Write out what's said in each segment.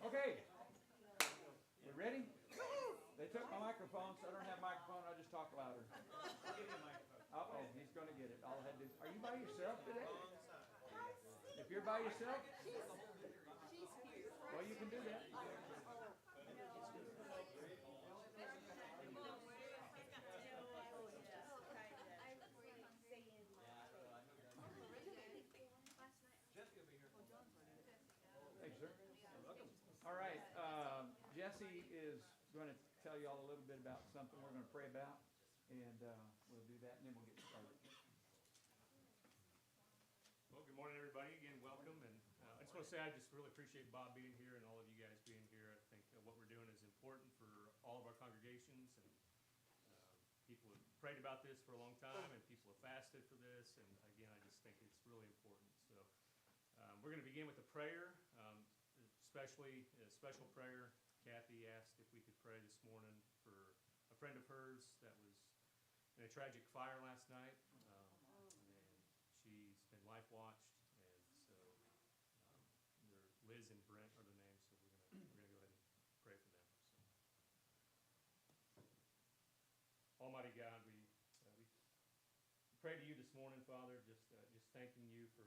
Okay, you ready? They took my microphone, so I don't have a microphone. I just talk louder. I'll give you a microphone. Uh-oh, he's going to get it. All I had to do. Are you by yourself today? If you're by yourself, well, you can do that. Thanks, sir. All right, Jesse is going to tell you all a little bit about something we're going to pray about, and we'll do that, and then we'll get started. Well, good morning, everybody. Again, welcome. And I just want to say I just really appreciate Bob being here and all of you guys being here. I think what we're doing is important for all of our congregations, and people have prayed about this for a long time, and people have fasted for this. And again, I just think it's really important. So we're going to begin with a prayer, especially a special prayer. Kathy asked if we could pray this morning for a friend of hers that was in a tragic fire last night. She's been life watched, and so Liz and Brent are the names. So we're gonna go ahead and pray for them. So, Almighty God, we pray to you this morning, Father, just thanking you for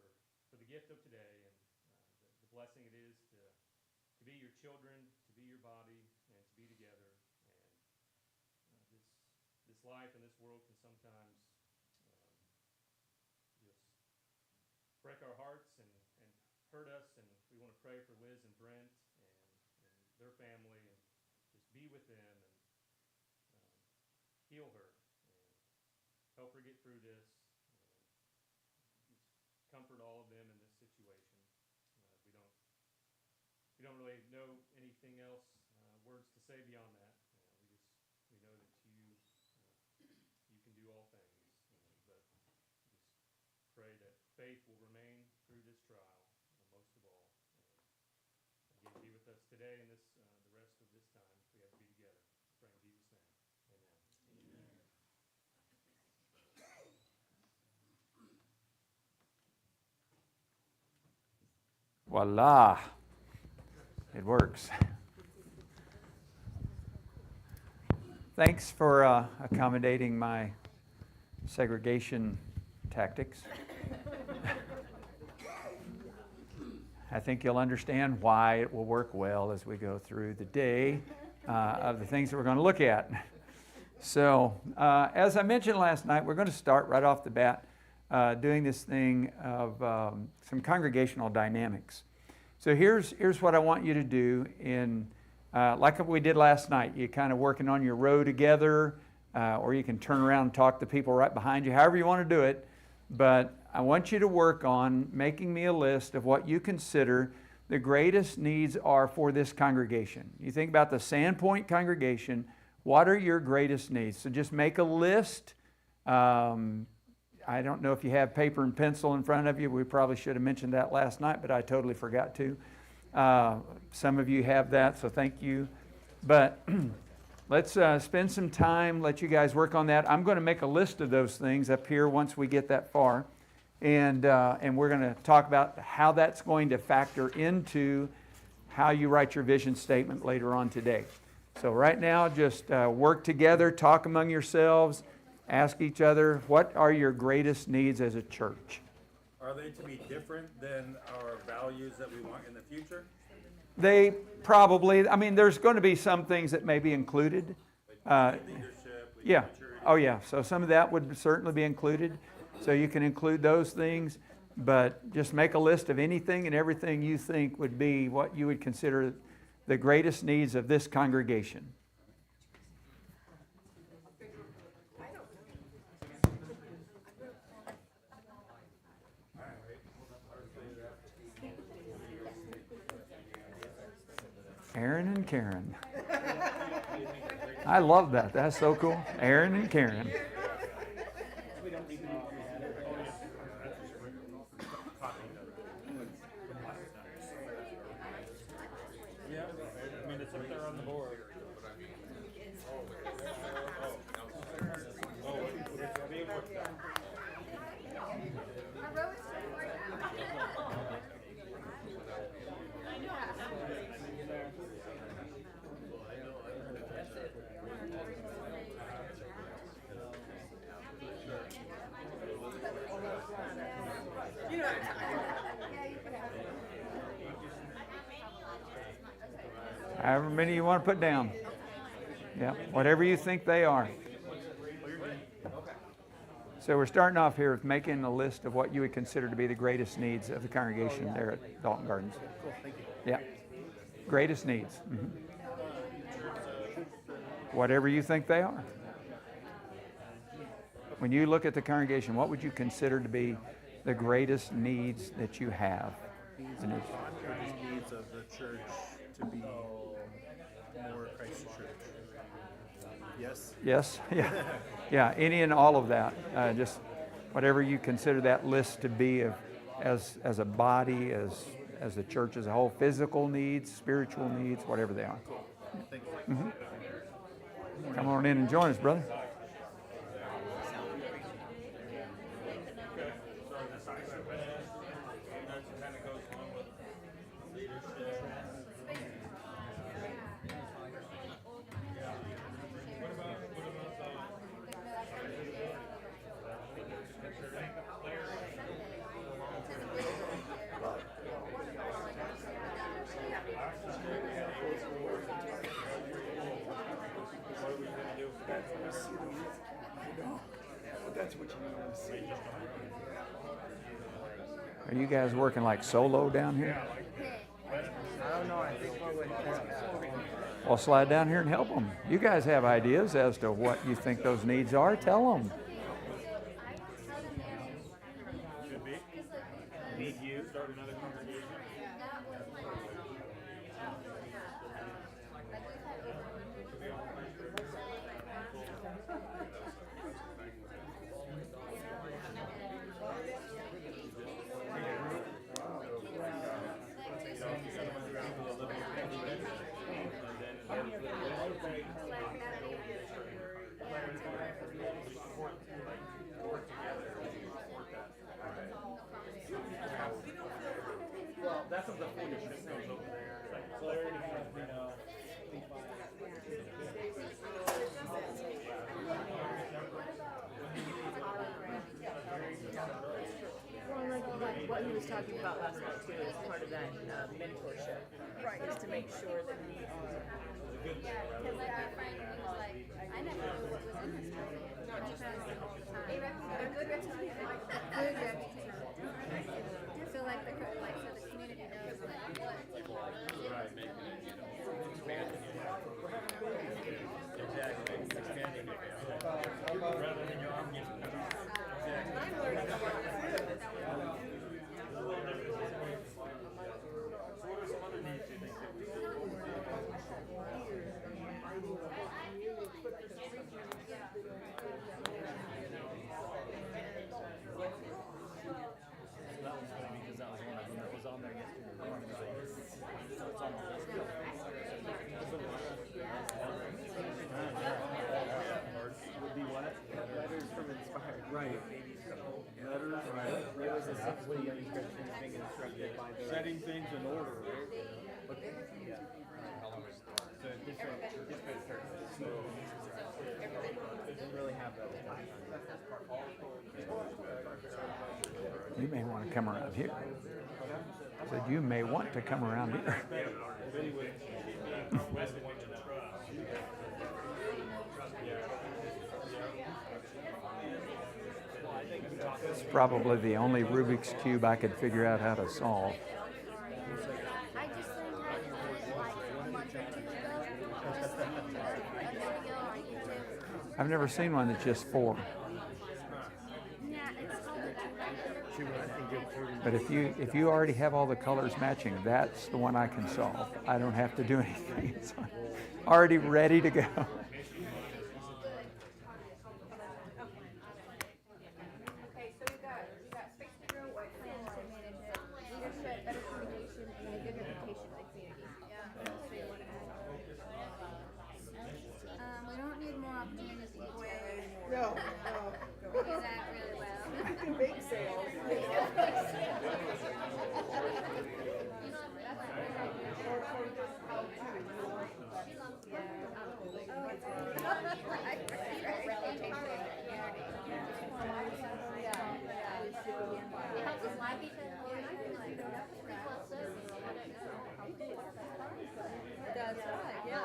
the gift of today and the blessing it is to be your children, to be your body, and to be together. And this life and this world can sometimes just break our hearts and hurt us, and we want to pray for Liz and Brent and their family, and just be with them and heal her and help her get through this, and just comfort all of them in this situation. We don't really know anything else, words to say beyond that. We know that you can do all things, but just pray that faith will remain through this trial, most of all. Again, be with us today and the rest of this time we have to be together. Pray in Jesus' name. Amen. Amen. Voila. It works. Thanks for accommodating my segregation tactics. I think you'll understand why it will work well as we go through the day of the things that we're going to look at. So, as I mentioned last night, we're going to start right off the bat doing this thing of some congregational dynamics. So here's what I want you to do in, like we did last night. You kind of working on your row together, or you can turn around and talk to people right behind you, however you want to do it. But I want you to work on making me a list of what you consider the greatest needs are for this congregation. You think about the Sandpoint congregation, what are your greatest needs? So just make a list. I don't know if you have paper and pencil in front of you. We probably should have mentioned that last night, but I totally forgot to. Some of you have that, so thank you. But let's spend some time, let you guys work on that. I'm going to make a list of those things up here once we get that far. And we're going to talk about how that's going to factor into how you write your vision statement later on today. So right now, just work together, talk among yourselves. Ask each other, what are your greatest needs as a church? Are they to be different than our values that we want in the future? They probably, there's going to be some things that may be included. Leadership, yeah. maturity. Oh, yeah. So some of that would certainly be included. So you can include those things, but just make a list of anything and everything you think would be what you would consider the greatest needs of this congregation. Aaron and Karen. I love that. That's so cool. Aaron and Karen. Yeah, it's up there on the board. However many you want to put down. Yeah, whatever you think they are. So we're starting off here with making a list of what you would consider to be the greatest needs of the congregation there at Dalton Gardens. Cool, thank you. Yeah, greatest needs. Whatever you think they are. When you look at the congregation, what would you consider to be the greatest needs that you have? Needs And of it's- God, or just needs of the church to be more Christ church? Yes? Yes, yeah, yeah, any and all of that. Just whatever you consider that list to be of, as a body, as the church as a whole, physical needs, spiritual needs, whatever they are. Thank you. Come on in and join us, brother. That's what you want to see. Are you guys working like solo down here? I don't know, I think what would Well, slide down here and help them. You guys have ideas as to what you think those needs are. Tell them. Should be. Need you, start another congregation. Well, that's what the foolishness goes over there. Like clarity, you know. Well, like what he was talking about last night too, is part of that mentorship, right? Is to make sure that we are. Because like our friend was like, I never knew what was in this building. Not just all the time. They're good reputation. Good reputation. I feel like the so the community knows like what. Exactly. Expanding it. Rather than your arm getting cut off. That was funny because that was one of them that was on there yesterday. So it's on the list. Would be what? Letters from Inspired. Right. Letters, right. It was essentially your description of being instructed by the setting things in order, right? But, yeah. So different churches. So it didn't really have that. You may want to come around here. I said you may want to come around here. It's probably the only Rubik's Cube I could figure out how to solve. I just learned how to do it like a month or two ago. Just a video on YouTube. I've never seen one that's just 4. Yeah, it's called the But if you already have all the colors matching, that's the one I can solve. I don't have to do anything. It's already ready to go. Okay, so we got space to grow, what plans to manage it, leadership, better communication, and a good reputation in the community. We don't need more opportunities. No, We do that really well. big sales. It helps us live each other. Like, people at service. I don't know. That's right, yeah.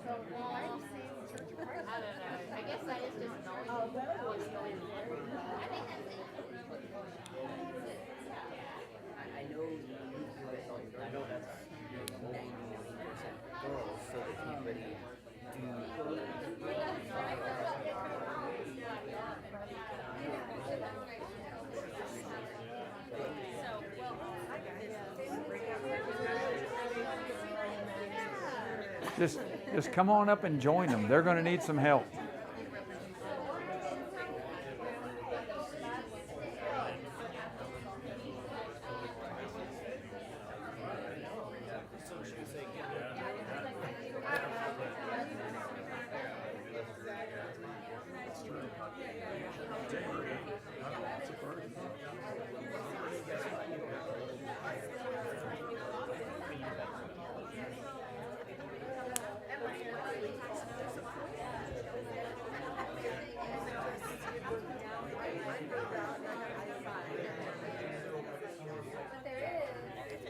So why do you say church apart? I don't know. I guess that is just knowing what's going on. I think that's it. I know I know that's 99% girls, so that can't really Just come on up and join them. They're going to need some help.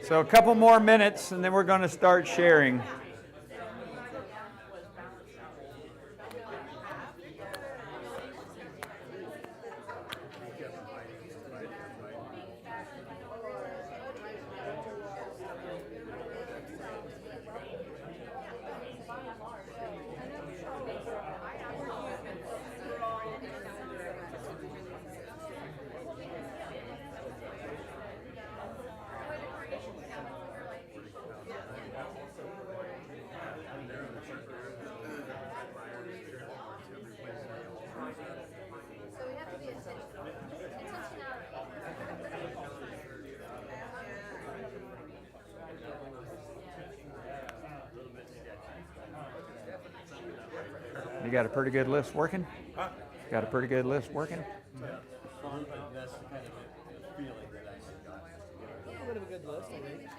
So a couple more minutes, and then we're going to start sharing. So we have to be intentional. You got a pretty good list working? Got a pretty good list working? that's the kind of feeling that I got. A little bit of a good list, I think.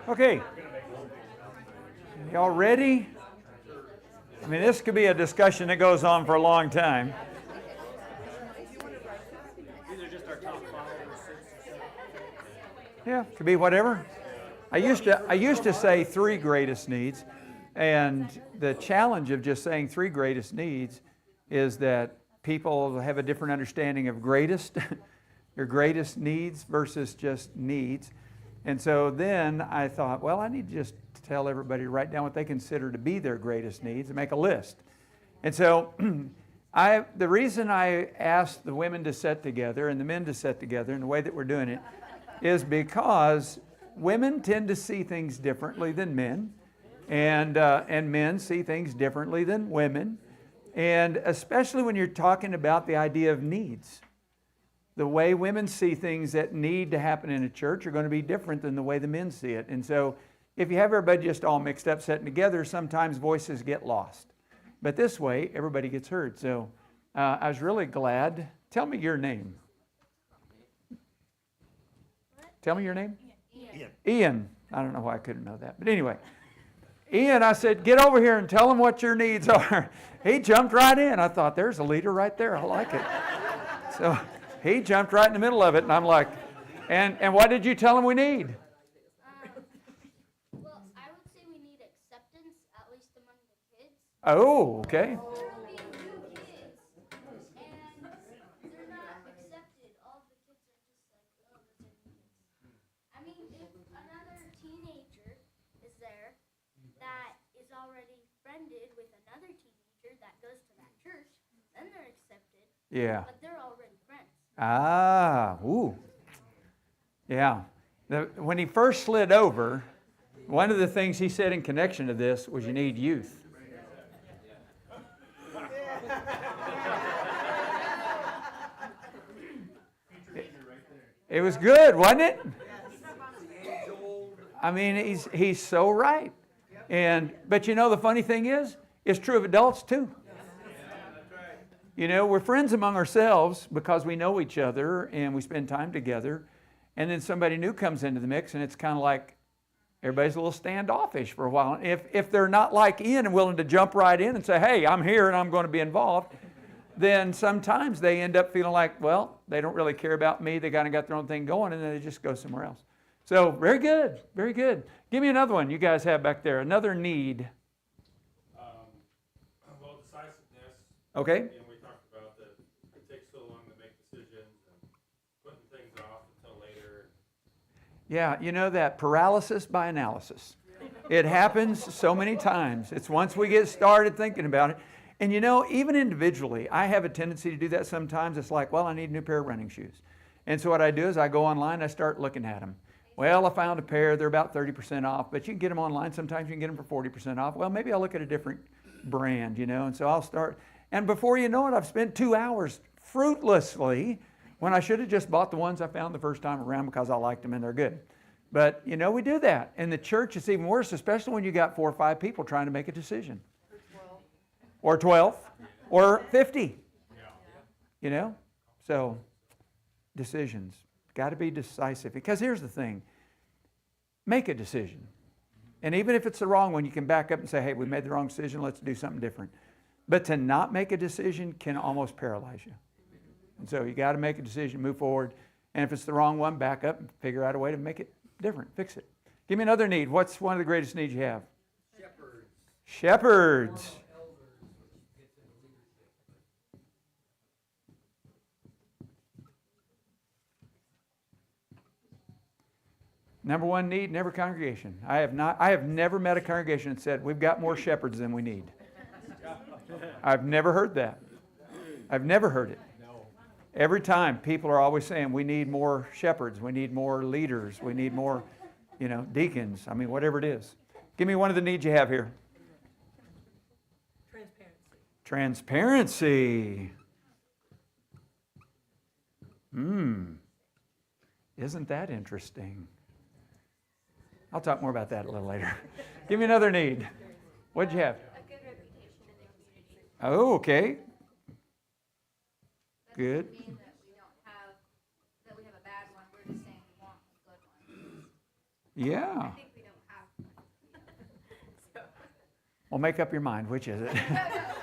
Okay. Y'all ready? I mean, this could be a discussion that goes on for a long time. These are just our top 5 or 6 or 7. Yeah, could be whatever. I used to say 3 greatest needs, and the challenge of just saying 3 greatest needs is that people have a different understanding of greatest, your greatest needs versus just needs. And so then I thought, well, I need to just tell everybody to write down what they consider to be their greatest needs and make a list. And so the reason I asked the women to sit together and the men to sit together in the way that we're doing it is because women tend to see things differently than men, and men see things differently than women, and especially when you're talking about the idea of needs. The way women see things that need to happen in a church are going to be different than the way the men see it. And so if you have everybody just all mixed up sitting together, sometimes voices get lost. But this way, everybody gets heard. So I was really glad. Tell me your name. Tell me your name? Ian. I don't know why I couldn't know that. But anyway, Ian, I said, get over here and tell them what your needs are. He jumped right in. I thought, there's a leader right there. I like it. So he jumped right in the middle of it, and I'm like, and what did you tell him we need? Well, I would say we need acceptance, at least among the kids. Oh, okay. There will be new kids, and they're not accepted. All the kids are just like, oh, those are new kids. I mean, if another teenager is there that is already befriended with another teenager that goes to that church, then they're accepted, Yeah. but they're already friends. Ah, ooh. Yeah. When he first slid over, one of the things he said in connection to this was you need youth. It was good, wasn't it? I mean, he's so right. But you know, the funny thing is, it's true of adults too. You know, we're friends among ourselves because we know each other and we spend time together. And then somebody new comes into the mix and it's kind of like everybody's a little standoffish for a while. If they're not like Ian and willing to jump right in and say, hey, I'm here and I'm going to be involved, then sometimes they end up feeling like, well, they don't really care about me. They kind of got their own thing going, and then they just go somewhere else. So very good, very good. Give me another one you guys have back there, another need. Well, decisiveness. Okay. And we talked about that it takes so long to make decisions and putting things off until later. Yeah, you know that paralysis by analysis. It happens so many times. It's once we get started thinking about it. And you know, even individually, I have a tendency to do that sometimes. It's like, well, I need a new pair of running shoes. And so what I do is I go online, I start looking at them. Well, I found a pair, they're about 30% off, but you can get them online. Sometimes you can get them for 40% off. Well, maybe I'll look at a different brand, you know, and so I'll start. And before you know it, I've spent 2 hours fruitlessly when I should have just bought the ones I found the first time around because I liked them and they're good. But, you know, we do that. In the church, it's even worse, especially when you got 4 or 5 people trying to make a decision. Or 12, or 50, you know? So, decisions. Got to be decisive. Because here's the thing. Make a decision. And even if it's the wrong one, you can back up and say, hey, we made the wrong decision, let's do something different. But to not make a decision can almost paralyze you. And so you got to make a decision, move forward. And if it's the wrong one, back up and figure out a way to make it different, fix it. Give me another need. What's one of the greatest needs you have? Shepherds. Shepherds. Number one need in every congregation. I have never met a congregation that said, we've got more shepherds than we need. I've never heard that. I've never heard it. Every time people are always saying, we need more shepherds, we need more leaders, we need more, you know, deacons. I mean, whatever it is. Give me one of the needs you have here. Transparency. Isn't that interesting? I'll talk more about that a little later. Give me another need. What'd you have? A good reputation in the community. Oh, okay. Good. Doesn't mean that we have a bad one, we're just saying we want a good one. Yeah. I think we don't have one. Well, make up your mind. Which is it? No,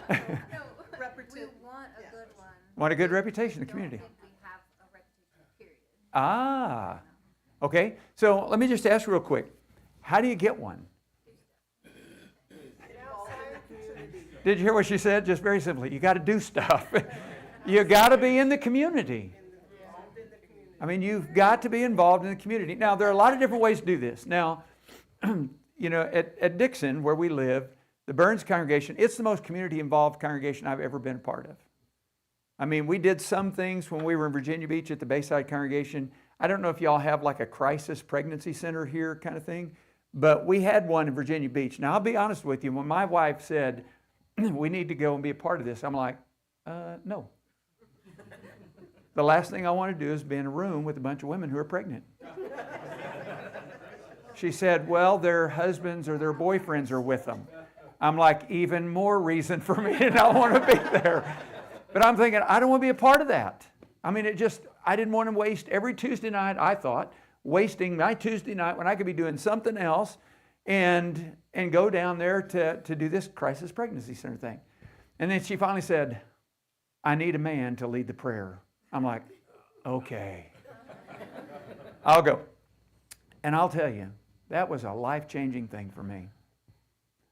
we want a good one. Want a good reputation in the Don't community. think we have a reputation, period. Ah. Okay. So let me just ask real quick. How do you get one? Did you hear what she said? Just very simply, you got to do stuff. You got to be in the community. I mean, you've got to be involved in the community. Now, there are a lot of different ways to do this. Now, you know, at Dixon, where we live, the Burns congregation, it's the most community-involved congregation I've ever been a part of. I mean, we did some things when we were in Virginia Beach at the Bayside congregation. I don't know if y'all have like a crisis pregnancy center here kind of thing, but we had one in Virginia Beach. Now, I'll be honest with you. When my wife said, we need to go and be a part of this, I'm like, no. The last thing I want to do is be in a room with a bunch of women who are pregnant. She said, well, their husbands or their boyfriends are with them. I'm like, even more reason for me to not want to be there. But I'm thinking, I don't want to be a part of that. I mean, I didn't want to waste every Tuesday night, I thought, wasting my Tuesday night when I could be doing something else and go down there to do this crisis pregnancy center thing. And then she finally said, I need a man to lead the prayer. I'm like, okay, I'll go. And I'll tell you, that was a life-changing thing for me.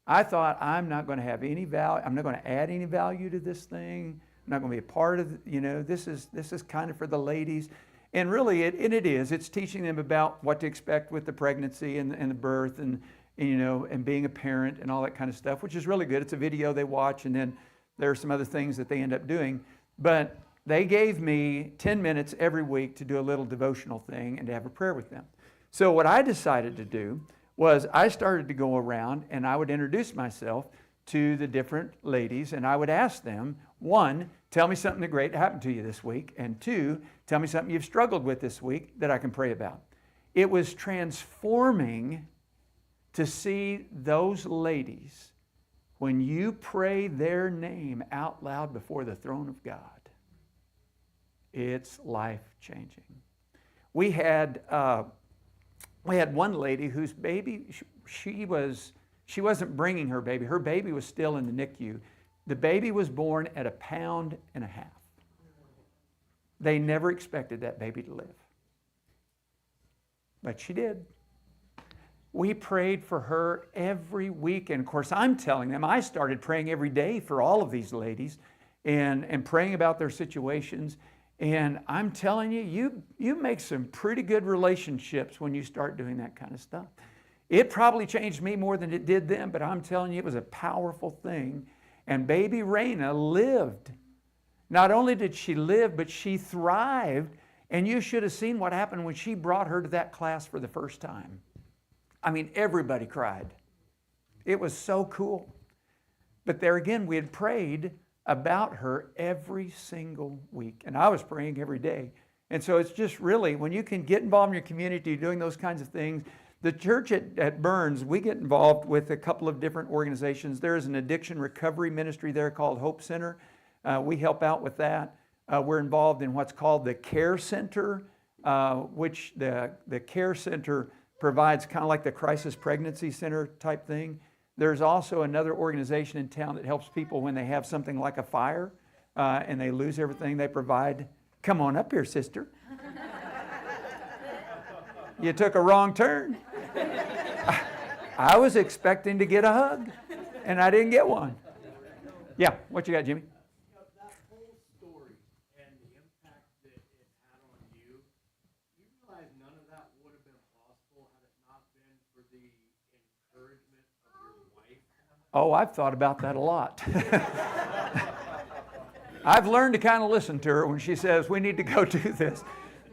I thought, I'm not going to have any value, I'm not going to add any value to this thing. I'm not going to be a part of, this is kind of for the ladies. And really, it is. It's teaching them about what to expect with the pregnancy and the birth and and being a parent and all that kind of stuff, which is really good. It's a video they watch, and then there are some other things that they end up doing. But they gave me 10 minutes every week to do a little devotional thing and to have a prayer with them. So what I decided to do was I started to go around and I would introduce myself to the different ladies, and I would ask them, one, tell me something great happened to you this week, and two, tell me something you've struggled with this week that I can pray about. It was transforming to see those ladies, when you pray their name out loud before the throne of God, it's life-changing. We had one lady whose baby, she wasn't bringing her baby. Her baby was still in the NICU. The baby was born at 1.5 pounds. They never expected that baby to live. But she did. We prayed for her every week. And of course, I'm telling them, I started praying every day for all of these ladies and praying about their situations. And I'm telling you, you make some pretty good relationships when you start doing that kind of stuff. It probably changed me more than it did them, but I'm telling you, it was a powerful thing. And baby Raina lived. Not only did she live, but she thrived. And you should have seen what happened when she brought her to that class for the first time. I mean, everybody cried. It was so cool. But there again, we had prayed about her every single week. And I was praying every day. And so it's just really, when you can get involved in your community doing those kinds of things. The church at Burns, we get involved with a couple of different organizations. There is an addiction recovery ministry there called Hope Center. We help out with that. We're involved in what's called the Care Center, which the Care Center provides kind of like the Crisis Pregnancy Center type thing. There's also another organization in town that helps people when they have something like a fire and they lose everything. They provide, come on up here, sister. You took a wrong turn. I was expecting to get a hug, and I didn't get one. Yeah, what you got, Jimmy? That whole story and the impact that it had on you, you realize none of that would have been possible had it not been for the encouragement of your wife? Oh, I've thought about that a lot. I've learned to kind of listen to her when she says, we need to go do this.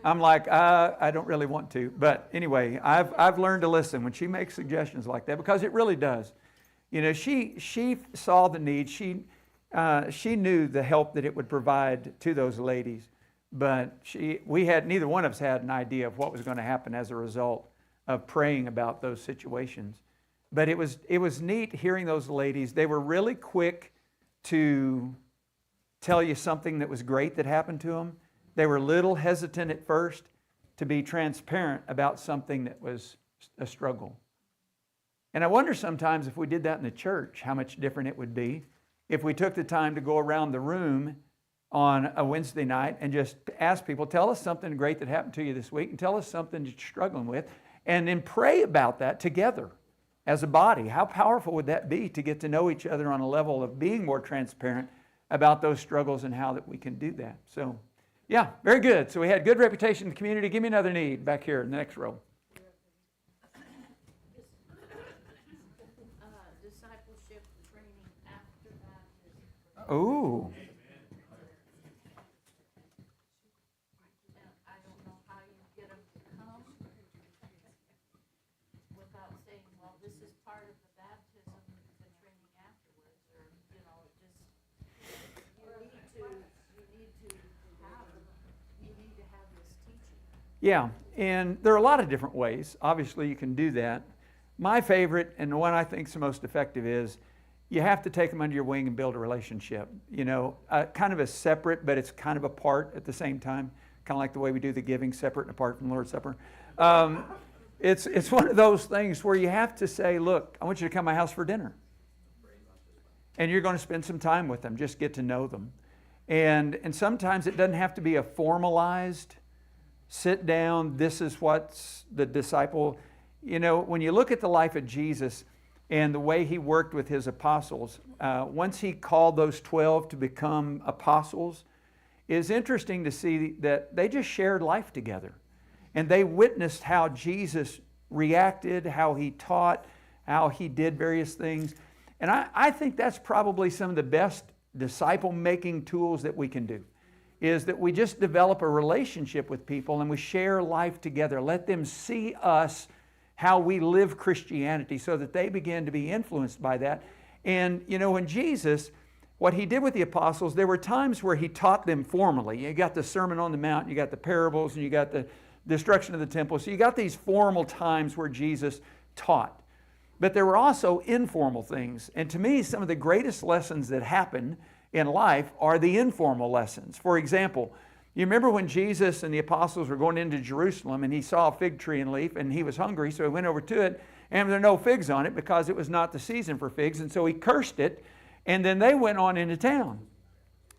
I'm like, I don't really want to. But anyway, I've learned to listen when she makes suggestions like that, because it really does. You know, she saw the need. She knew the help that it would provide to those ladies. But neither one of us had an idea of what was going to happen as a result of praying about those situations. But it was neat hearing those ladies. They were really quick to tell you something that was great that happened to them. They were a little hesitant at first to be transparent about something that was a struggle. And I wonder sometimes if we did that in the church, how much different it would be if we took the time to go around the room on a Wednesday night and just ask people, tell us something great that happened to you this week and tell us something that you're struggling with, and then pray about that together as a body. How powerful would that be to get to know each other on a level of being more transparent about those struggles and how that we can do that. So, yeah, very good. So we had good reputation in the community. Give me another need back here in the next row. Discipleship training after baptism. Ooh. I don't know how you get them to come without saying, well, this is part of the baptism, the training afterwards, or, you know, you need to have this teaching. Yeah, and there are a lot of different ways. Obviously, you can do that. My favorite, and the one I think is the most effective, is you have to take them under your wing and build a relationship. You know, kind of a separate, but it's kind of apart at the same time. Kind of like the way we do the giving, separate and apart from the Lord's Supper. It's one of those things where you have to say, look, I want you to come to my house for dinner. And you're going to spend some time with them, just get to know them. And sometimes it doesn't have to be a formalized sit down, this is what's the disciple. You know, when you look at the life of Jesus and the way he worked with his apostles, once he called those 12 to become apostles, it's interesting to see that they just shared life together. And they witnessed how Jesus reacted, how he taught, how he did various things. And I think that's probably some of the best disciple-making tools that we can do, is that we just develop a relationship with people and we share life together. Let them see us, how we live Christianity, so that they begin to be influenced by that. And, you know, when Jesus, what he did with the apostles, there were times where he taught them formally. You got the Sermon on the Mount, you got the parables, and you got the destruction of the temple. So you got these formal times where Jesus taught. But there were also informal things. And to me, some of the greatest lessons that happen in life are the informal lessons. For example, you remember when Jesus and the apostles were going into Jerusalem and he saw a fig tree and leaf and he was hungry, so he went over to it and there were no figs on it because it was not the season for figs, and so he cursed it, and then they went on into town.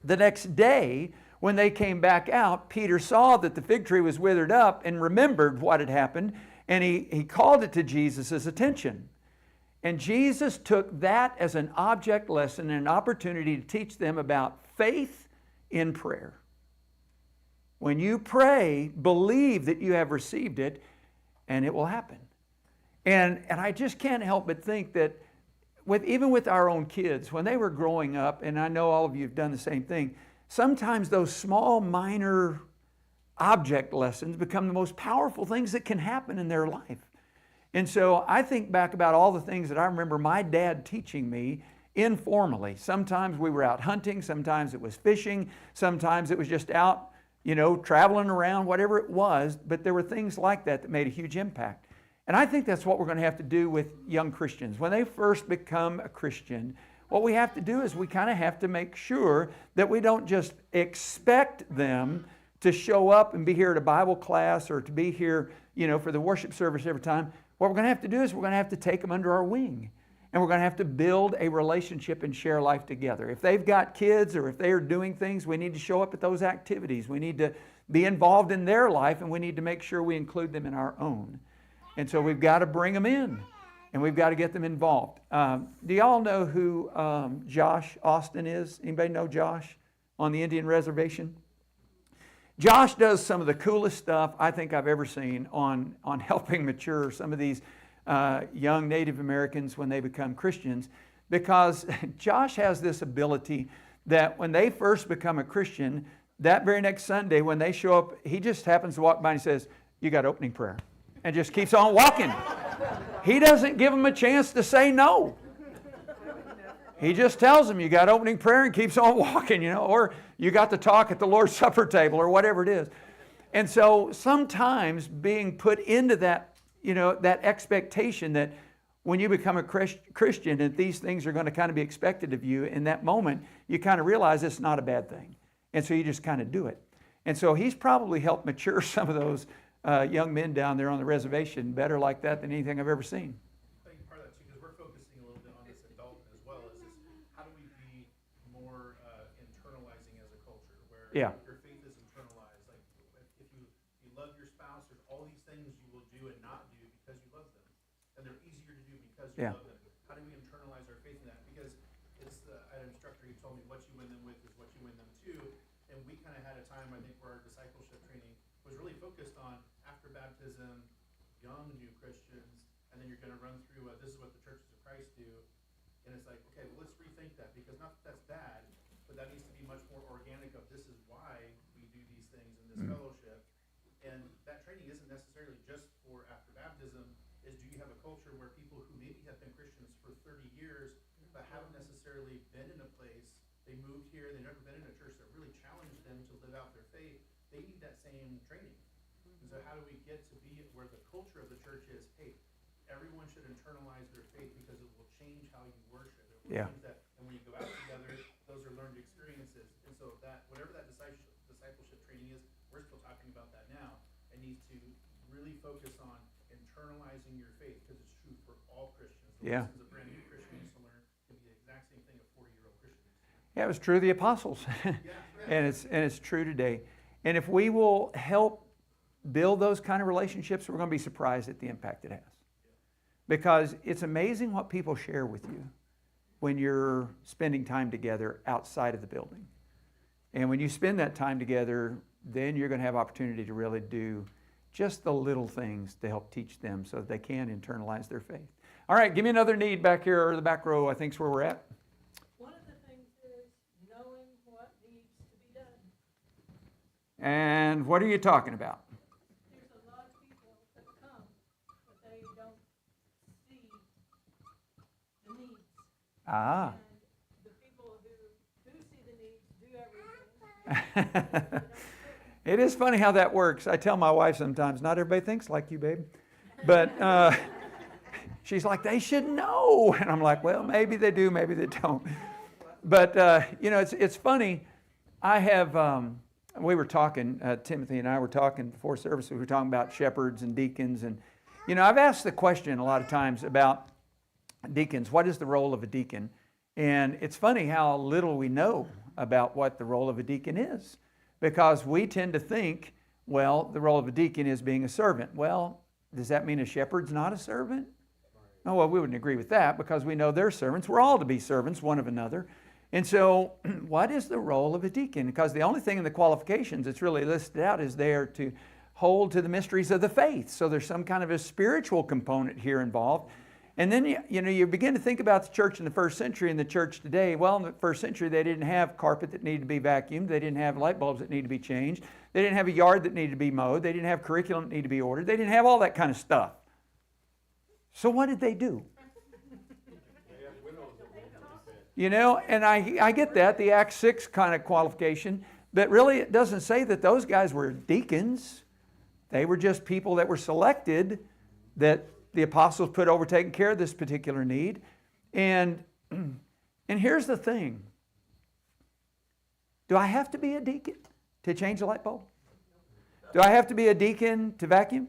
The next day, when they came back out, Peter saw that the fig tree was withered up and remembered what had happened, and he called it to Jesus' attention. And Jesus took that as an object lesson and an opportunity to teach them about faith in prayer. When you pray, believe that you have received it, and it will happen. And I just can't help but think that even with our own kids, when they were growing up, and I know all of you have done the same thing, sometimes those small, minor object lessons become the most powerful things that can happen in their life. And so I think back about all the things that I remember my dad teaching me informally. Sometimes we were out hunting, sometimes it was fishing, sometimes it was just out, you know, traveling around, whatever it was, but there were things like that that made a huge impact. And I think that's what we're going to have to do with young Christians. When they first become a Christian, what we have to do is we kind of have to make sure that we don't just expect them to show up and be here at a Bible class or to be here, you know, for the worship service every time. What we're going to have to do is we're going to have to take them under our wing. And we're going to have to build a relationship and share life together. If they've got kids or if they are doing things, we need to show up at those activities. We need to be involved in their life, and we need to make sure we include them in our own. And so we've got to bring them in, and we've got to get them involved. Do y'all know who Josh Austin is? Anybody know Josh on the Indian Reservation? Josh does some of the coolest stuff I think I've ever seen on helping mature some of these young Native Americans when they become Christians, because Josh has this ability that when they first become a Christian, that very next Sunday when they show up, he just happens to walk by and says, "You got opening prayer," and just keeps on walking. He doesn't give them a chance to say no. He just tells them, "You got opening prayer," and keeps on walking, you know, or "You got to talk at the Lord's Supper table," or whatever it is. And so sometimes being put into that, you know, that expectation that when you become a Christian and these things are going to kind of be expected of you, in that moment, you kind of realize it's not a bad thing. And so you just kind of do it. And so he's probably helped mature some of those young men down there on the reservation better like that than anything I've ever seen. I think part of that too, because we're focusing a little bit on this adult as well, is how do we be more internalizing as a culture, where Yeah. your faith is internalized. Like if you love your spouse, there's all these things you will do and not do because you love them, and they're easier to do because you Yeah. love them. How do we internalize our faith in that? Because it's I had an instructor who told me what you win them with is what you win them to, and we kind of had a time I think where our discipleship training was really focused on after baptism, young new Christians, and then you're going to run through this is what the churches of Christ do, and it's like, okay, well, let's rethink that, because not that that's bad, but that needs to be much more organic of this is why we do these things in this fellowship. And that training isn't necessarily just for after baptism, is do you have a culture where people who maybe have been Christians for 30 years but haven't necessarily been in a place, they moved here, they've never been in a church that really challenged them to live out their faith, they need that same training. And so how do we get to be where the culture of the church is, hey, everyone should internalize their faith because it will change how you worship. It will change that. And when you go out together, those are learned experiences. And so that whatever that discipleship training is, we're still talking about that now, and needs to really focus on internalizing your faith, because it's true for all Christians. The lessons a brand new Christian needs to learn can be the exact same thing a 40-year-old Christian needs to learn. Yeah, it was true of the apostles. and it's true today. And if we will help build those kind of relationships, we're going to be surprised at the impact it has. Because it's amazing what people share with you when you're spending time together outside of the building. And when you spend that time together, then you're going to have opportunity to really do just the little things to help teach them so that they can internalize their faith. All right, give me another need back here, or the back row, I think is where we're at. One of the things is knowing what needs to be done. And what are you talking about? There's a lot of people that come, but they don't see the needs. Ah. And the people who do see the needs do everything. It is funny how that works. I tell my wife sometimes, not everybody thinks like you, babe. But she's like, they should know. And I'm like, well, maybe they do, maybe they don't. But, it's funny. I have, we were talking, Timothy and I were talking before service, we were talking about shepherds and deacons. And, I've asked the question a lot of times about deacons. What is the role of a deacon? And it's funny how little we know about what the role of a deacon is. Because we tend to think, well, the role of a deacon is being a servant. Well, does that mean a shepherd's not a servant? Oh, well, we wouldn't agree with that because we know they're servants. We're all to be servants one of another. And so what is the role of a deacon? Because the only thing in the qualifications that's really listed out is there to hold to the mysteries of the faith. So there's some kind of a spiritual component here involved. And then, you begin to think about the church in the first century and the church today. Well, in the first century, they didn't have carpet that needed to be vacuumed. They didn't have light bulbs that needed to be changed. They didn't have a yard that needed to be mowed. They didn't have curriculum that needed to be ordered. They didn't have all that kind of stuff. So what did they do? And I get that, the Acts 6 kind of qualification. But really, it doesn't say that those guys were deacons. They were just people that were selected that the apostles put over taking care of this particular need. And here's the thing. Do I have to be a deacon to change a light bulb? Do I have to be a deacon to vacuum?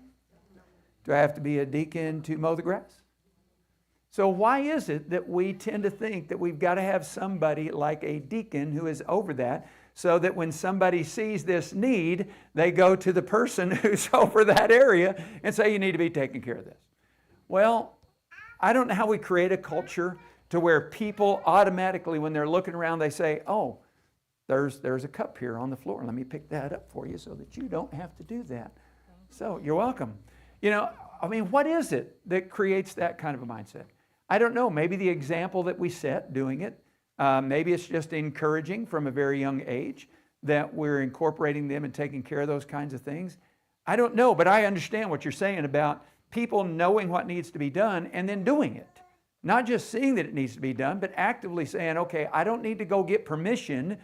Do I have to be a deacon to mow the grass? So why is it that we tend to think that we've got to have somebody like a deacon who is over that, so that when somebody sees this need, they go to the person who's over that area and say, you need to be taking care of this? Well, I don't know how we create a culture to where people automatically, when they're looking around, they say, oh, there's a cup here on the floor. Let me pick that up for you so that you don't have to do that. So you're welcome. What is it that creates that kind of a mindset? I don't know. Maybe the example that we set doing it. Maybe it's just encouraging from a very young age that we're incorporating them and taking care of those kinds of things. I don't know, but I understand what you're saying about people knowing what needs to be done and then doing it. Not just seeing that it needs to be done, but actively saying, okay, I don't need to go get permission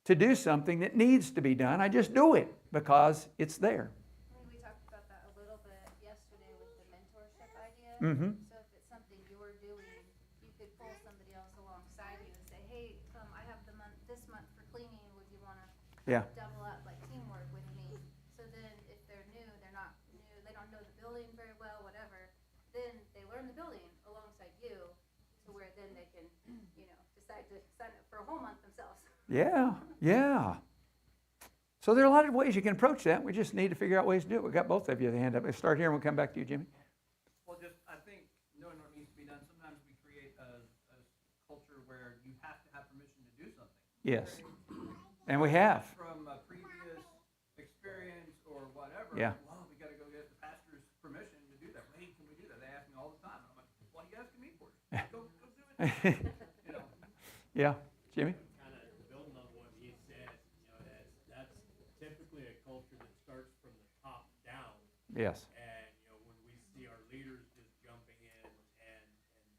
to do something that needs to be done. I just do it because it's there. I think we talked about that a little bit yesterday with the mentorship idea. Mm-hmm. So if it's something you're doing, you could pull somebody else alongside you and say, hey, I have this month for cleaning. Would you want to Yeah. double up like teamwork with me? So then if they're new, they're not new, they don't know the building very well, whatever, then they learn the building alongside you to where then they can, decide to sign up for a whole month themselves. Yeah. So there are a lot of ways you can approach that. We just need to figure out ways to do it. We've got both of you with a hand up. Let's start here and we'll come back to you, Jimmy. Well, I think knowing what needs to be done, sometimes we create a culture where you have to have permission to do something. Yes. And we have. From a previous experience or whatever. Yeah. Well, we got to go get the pastor's permission to do that. Hey, can we do that? They ask me all the time. And I'm like, what are you asking me for? Go do it. Yeah. Jimmy? Kind of building on what he said, that's typically a culture that starts from the top down. Yes. And, when we see our leaders just jumping in and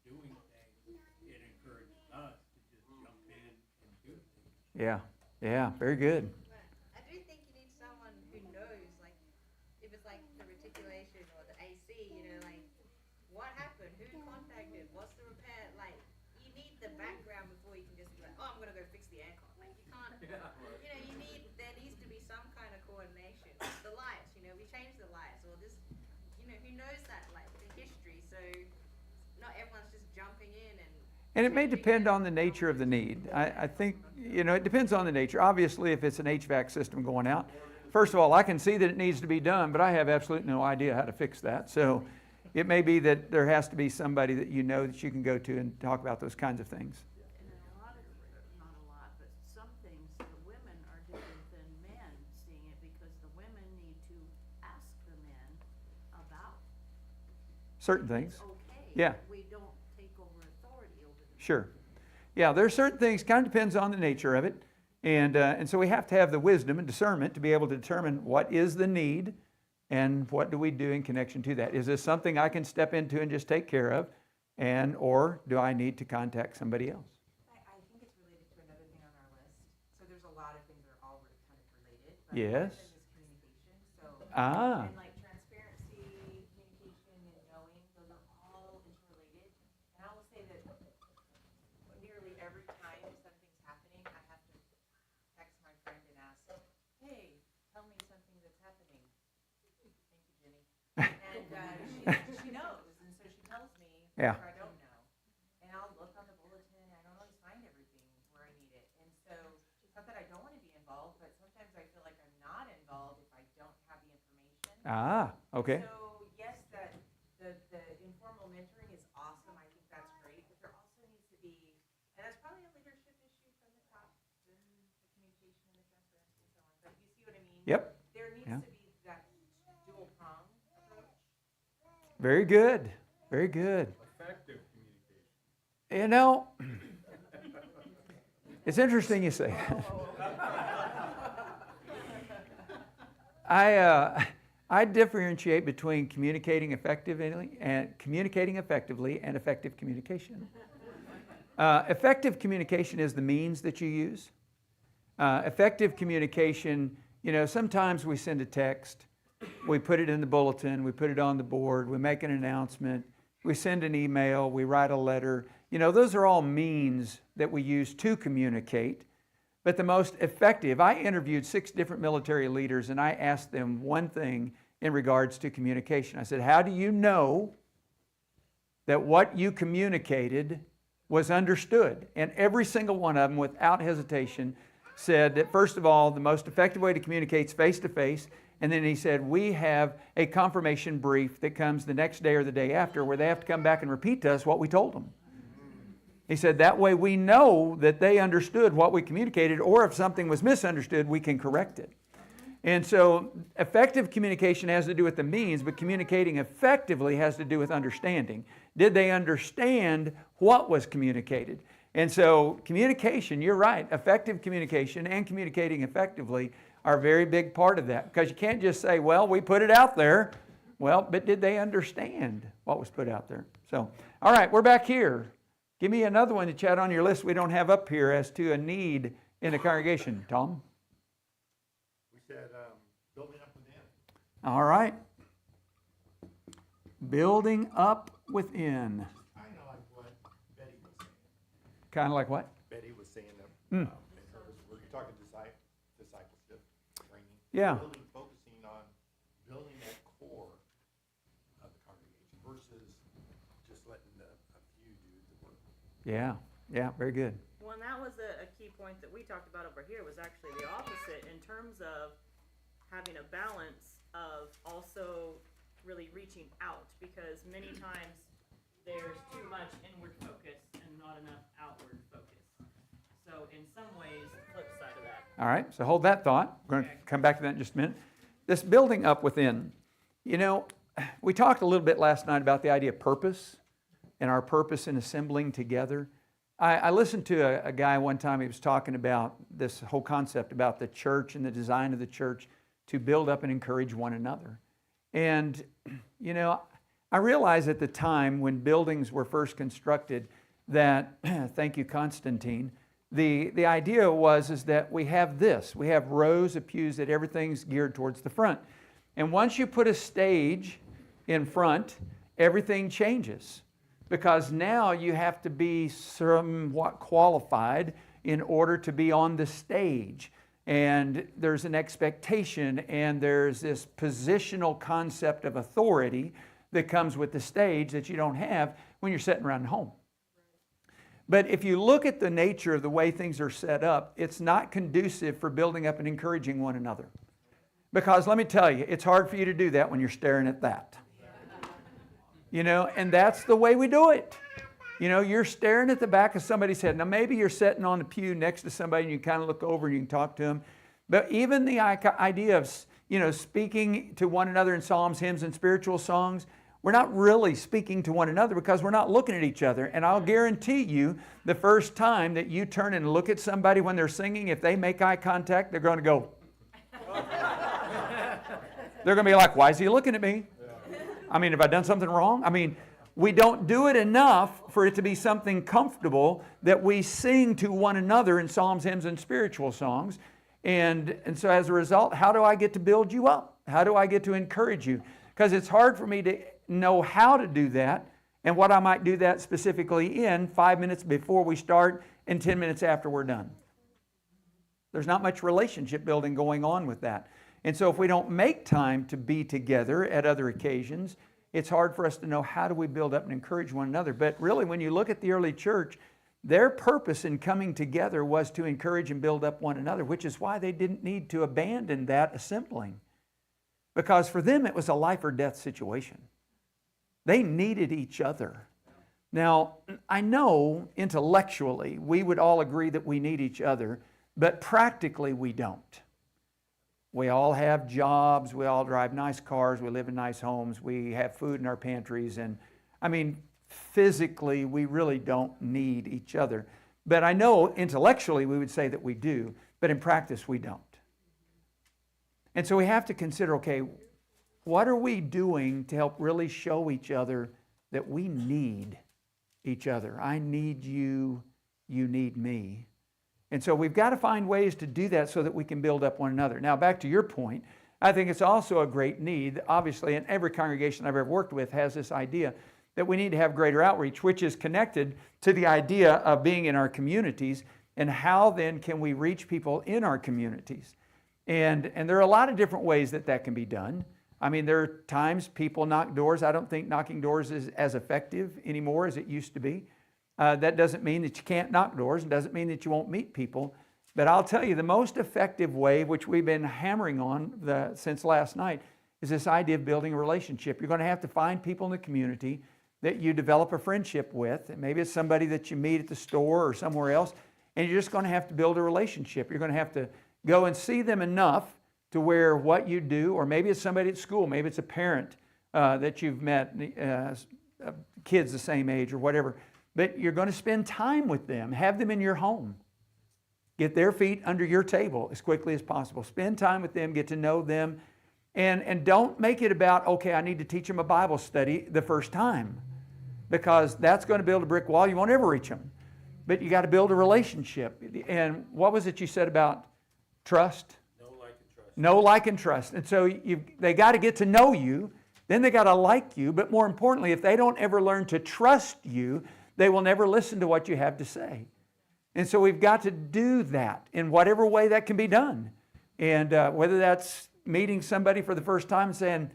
doing things, it encourages us to just jump in and do things. Yeah. Very good. I do think you need someone who knows, like, if it's like the reticulation or the AC, what happened, who contacted, what's the repair, you need the background before you can just be like, oh, I'm gonna go fix the aircon. You can't, there needs to be some kind of coordination. The lights, we changed the lights, or this, who knows that, the history, so not everyone's just jumping in And it may depend on the nature of the need. I think, it depends on the nature. Obviously, if it's an HVAC system going out, first of all, I can see that it needs to be done, but I have absolutely no idea how to fix that. So it may be that there has to be somebody that that you can go to and talk about those kinds of things. And in a lot of, not a lot, but some things, the women are different than men seeing it because the women need to ask the men about Certain things. it's okay Yeah. We don't take over authority over them. Sure. Yeah, there are certain things, kind of depends on the nature of it. And so we have to have the wisdom and discernment to be able to determine what is the need and what do we do in connection to that. Is this something I can step into and just take care of? Or do I need to contact somebody else? I think it's related to another thing on our list. So there's a lot of things that are all kind of related. But Yes. one of them is communication. So Ah. and like transparency, communication, and knowing, those are all interrelated. And I will say that nearly every time something's happening, I have to text my friend and ask, "Hey, tell me something that's happening." Thank you, Jenny. And she knows, and so she tells me. Yeah. Or I don't know. And I'll look on the bulletin, and I don't always find everything where I need it. And so it's not that I don't want to be involved, but sometimes I feel like I'm not involved if I don't have the information. Ah, okay. So yes, that the informal mentoring is awesome. I think that's great, but there also needs to be, and that's probably a leadership issue from the top, the communication and the transparency and so on. But you see what I mean? Yep. There needs Yeah. to be that dual prong approach. Very good. Very good. Effective communication. You know, it's interesting you say. I differentiate between communicating effectively and effective communication. Effective communication is the means that you use. Effective communication, sometimes we send a text, we put it in the bulletin, we put it on the board, we make an announcement, we send an email, we write a letter. Those are all means that we use to communicate. But the most effective, I interviewed 6 different military leaders and I asked them one thing in regards to communication. I said, how do you know that what you communicated was understood? And every single one of them, without hesitation, said that first of all, the most effective way to communicate is face-to-face. And then he said, we have a confirmation brief that comes the next day or the day after where they have to come back and repeat to us what we told them. He said, that way we know that they understood what we communicated, or if something was misunderstood, we can correct it. And so effective communication has to do with the means, but communicating effectively has to do with understanding. Did they understand what was communicated? And so communication, you're right, effective communication and communicating effectively are a very big part of that. Because you can't just say, well, we put it out there. Well, but did they understand what was put out there? So, all right, we're back here. Give me another one to chat on your list we don't have up here as to a need in the congregation. Tom? We said building up within. All right. Building up within. Kind of like what Betty was saying. Kind of like what? Betty was saying that Mm. we're talking discipleship training. Yeah. Focusing on building that core of the congregation versus just letting a few do the work. Yeah, very good. Well, and that was a key point that we talked about over here, was actually the opposite in terms of having a balance of also really reaching out, because many times there's too much inward focus and not enough outward focus. So in some ways, the flip side of that. All right, so hold that thought. We're going to come back to that in just a minute. This building up within. We talked a little bit last night about the idea of purpose and our purpose in assembling together. I listened to a guy one time, he was talking about this whole concept about the church and the design of the church to build up and encourage one another. And, I realized at the time when buildings were first constructed that, thank you, Constantine, the idea is that we have rows of pews that everything's geared towards the front. And once you put a stage in front, everything changes. Because now you have to be somewhat qualified in order to be on the stage. And there's an expectation and there's this positional concept of authority that comes with the stage that you don't have when you're sitting around at home. But if you look at the nature of the way things are set up, it's not conducive for building up and encouraging one another. Because let me tell you, it's hard for you to do that when you're staring at that. And that's the way we do it. You're staring at the back of somebody's head. Now, maybe you're sitting on the pew next to somebody and you kind of look over and you can talk to them. But even the idea of, speaking to one another in psalms, hymns, and spiritual songs, we're not really speaking to one another because we're not looking at each other. And I'll guarantee you, the first time that you turn and look at somebody when they're singing, if they make eye contact, they're going to go. They're going to be like, why is he looking at me? I mean, have I done something wrong? I mean, we don't do it enough for it to be something comfortable that we sing to one another in psalms, hymns, and spiritual songs. And so as a result, how do I get to build you up? How do I get to encourage you? Because it's hard for me to know how to do that and what I might do that specifically in 5 minutes before we start and 10 minutes after we're done. There's not much relationship building going on with that. And so if we don't make time to be together at other occasions, it's hard for us to know how do we build up and encourage one another. But really, when you look at the early church, their purpose in coming together was to encourage and build up one another, which is why they didn't need to abandon that assembling. Because for them, it was a life or death situation. They needed each other. Now, I know intellectually we would all agree that we need each other, but practically we don't. We all have jobs, we all drive nice cars, we live in nice homes, we have food in our pantries, and I mean, physically we really don't need each other. But I know intellectually we would say that we do, but in practice we don't. And so we have to consider, okay, what are we doing to help really show each other that we need each other? I need you, you need me. And so we've got to find ways to do that so that we can build up one another. Now, back to your point, I think it's also a great need, obviously, and every congregation I've ever worked with has this idea that we need to have greater outreach, which is connected to the idea of being in our communities and how then can we reach people in our communities. And there are a lot of different ways that that can be done. I mean, there are times people knock doors. I don't think knocking doors is as effective anymore as it used to be. That doesn't mean that you can't knock doors. It doesn't mean that you won't meet people. But I'll tell you, the most effective way, which we've been hammering on since last night, is this idea of building a relationship. You're going to have to find people in the community that you develop a friendship with. And maybe it's somebody that you meet at the store or somewhere else, and you're just going to have to build a relationship. You're going to have to go and see them enough to where what you do, or maybe it's somebody at school, maybe it's a parent that you've met, kids the same age or whatever. But you're going to spend time with them. Have them in your home. Get their feet under your table as quickly as possible. Spend time with them. Get to know them. And don't make it about, okay, I need to teach them a Bible study the first time. Because that's going to build a brick wall. You won't ever reach them. But you got to build a relationship. And what was it you said about trust? No, like, and trust. No, like, and trust. And so they got to get to know you. Then they got to like you. But more importantly, if they don't ever learn to trust you, they will never listen to what you have to say. And so we've got to do that in whatever way that can be done. And whether that's meeting somebody for the first time and saying,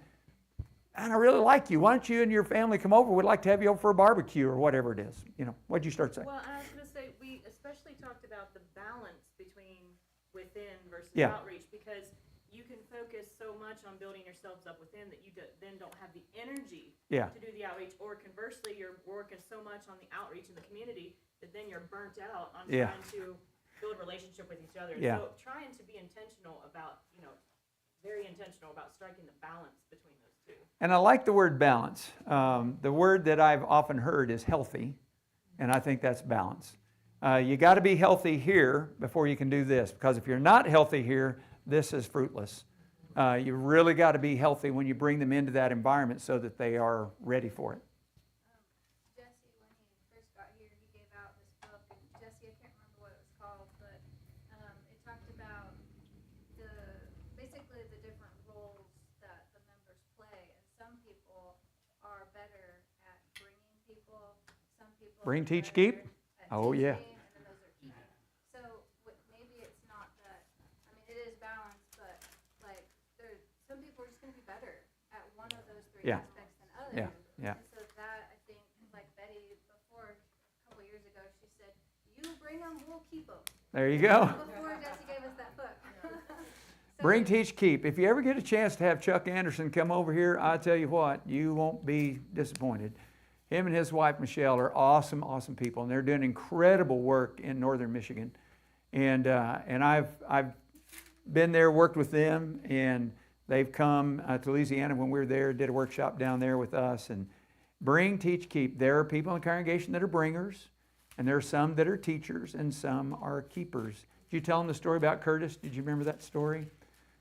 I really like you. Why don't you and your family come over? We'd like to have you over for a barbecue or whatever it is. You know, what'd you start saying? Well, I was going to say, we especially talked about the balance between within versus Yeah. outreach, because you can focus so much on building yourselves up within that you then don't have the energy Yeah. to do the outreach, or conversely, you're working so much on the outreach in the community that then you're burnt out on Yeah. trying to build a relationship with each other. Yeah. So trying to be intentional about, very intentional about striking the balance between those two. And I like the word balance. The word that I've often heard is healthy, and I think that's balance. You got to be healthy here before you can do this, because if you're not healthy here, this is fruitless. You really got to be healthy when you bring them into that environment so that they are ready for it. Jesse, when he first got here, he gave out this book, and Jesse, I can't remember what it was called, but it talked about basically the different roles that the members play, and some people are better at bringing people, some people Bring, are teach, better keep? at Oh, yeah. teaching, and then those are keeping. So maybe it's not that, I mean, it is balanced, but like some people are just going to be better at one of those three Yeah. aspects than others. Yeah. And so that, I think, like Betty before, a couple years ago, she said, you bring them, we'll keep them. There you go. Before Jesse gave us that book. So Bring, teach, keep. If you ever get a chance to have Chuck Anderson come over here, I tell you what, you won't be disappointed. Him and his wife, Michelle, are awesome, awesome people, and they're doing incredible work in northern Michigan. And I've been there, worked with them, and They've come to Louisiana when we were there, did a workshop down there with us. And bring, teach, keep. There are people in the congregation that are bringers, and there are some that are teachers, and some are keepers. Did you tell them the story about Curtis? Did you remember that story?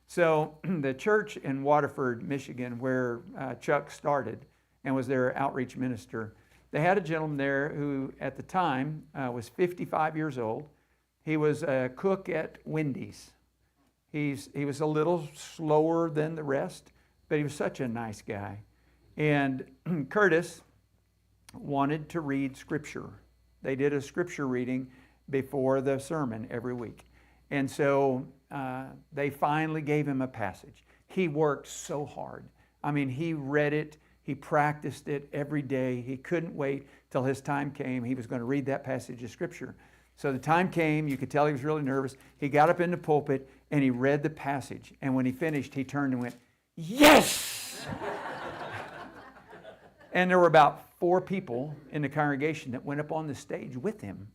So the church in Waterford, Michigan, where Chuck started and was their outreach minister, they had a gentleman there who at the time was 55 years old. He was a cook at Wendy's. He was a little slower than the rest, but he was such a nice guy. And Curtis wanted to read Scripture. They did a Scripture reading before the sermon every week. And so they finally gave him a passage. He worked so hard. I mean, he read it. He practiced it every day. He couldn't wait till his time came. He was going to read that passage of Scripture. So the time came. You could tell he was really nervous. He got up in the pulpit and he read the passage. And when he finished, he turned and went, "Yes!" And there were about 4 people in the congregation that went up on the stage with him.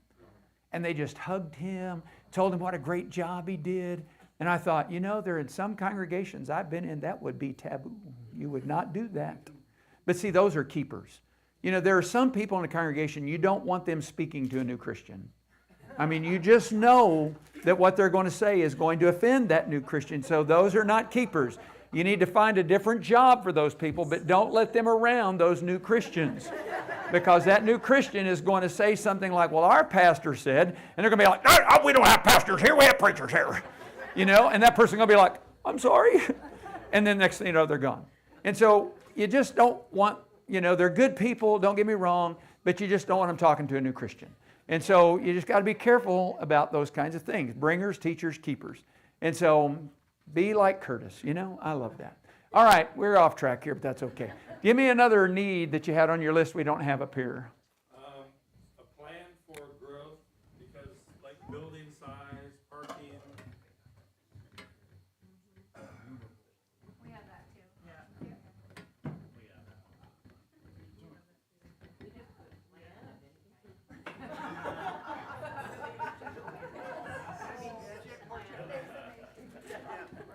And they just hugged him, told him what a great job he did. And I thought, there are in some congregations I've been in, that would be taboo. You would not do that. But see, those are keepers. There are some people in the congregation, you don't want them speaking to a new Christian. I mean, you just know that what they're going to say is going to offend that new Christian. So those are not keepers. You need to find a different job for those people, but don't let them around those new Christians. Because that new Christian is going to say something like, well, our pastor said, and they're going to be like, no, we don't have pastors here, we have preachers here. And that person's going to be like, I'm sorry. And then next thing you know, they're gone. And so you just don't want, they're good people, don't get me wrong, but you just don't want them talking to a new Christian. And so you just got to be careful about those kinds of things. Bringers, teachers, keepers. And so be like Curtis, I love that. All right, we're off track here, but that's okay. Give me another need that you had on your list we don't have up here. A plan for growth, because like building size, parking. We have that too.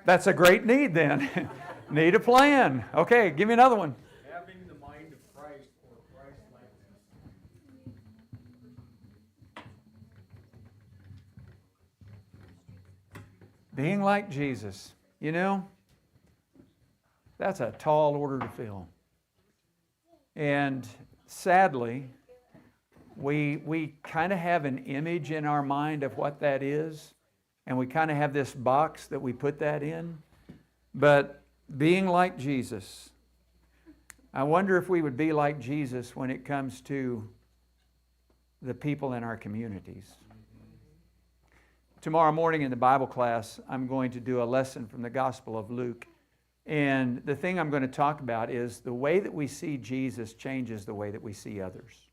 That's a great need then. Need a plan. Okay, give me another one. Having the mind of Christ or Christ-likeness. Being like Jesus. That's a tall order to fill. And sadly, we kind of have an image in our mind of what that is. And we kind of have this box that we put that in. But being like Jesus, I wonder if we would be like Jesus when it comes to the people in our communities. Tomorrow morning in the Bible class, I'm going to do a lesson from the Gospel of Luke. And the thing I'm going to talk about is the way that we see Jesus changes the way that we see others.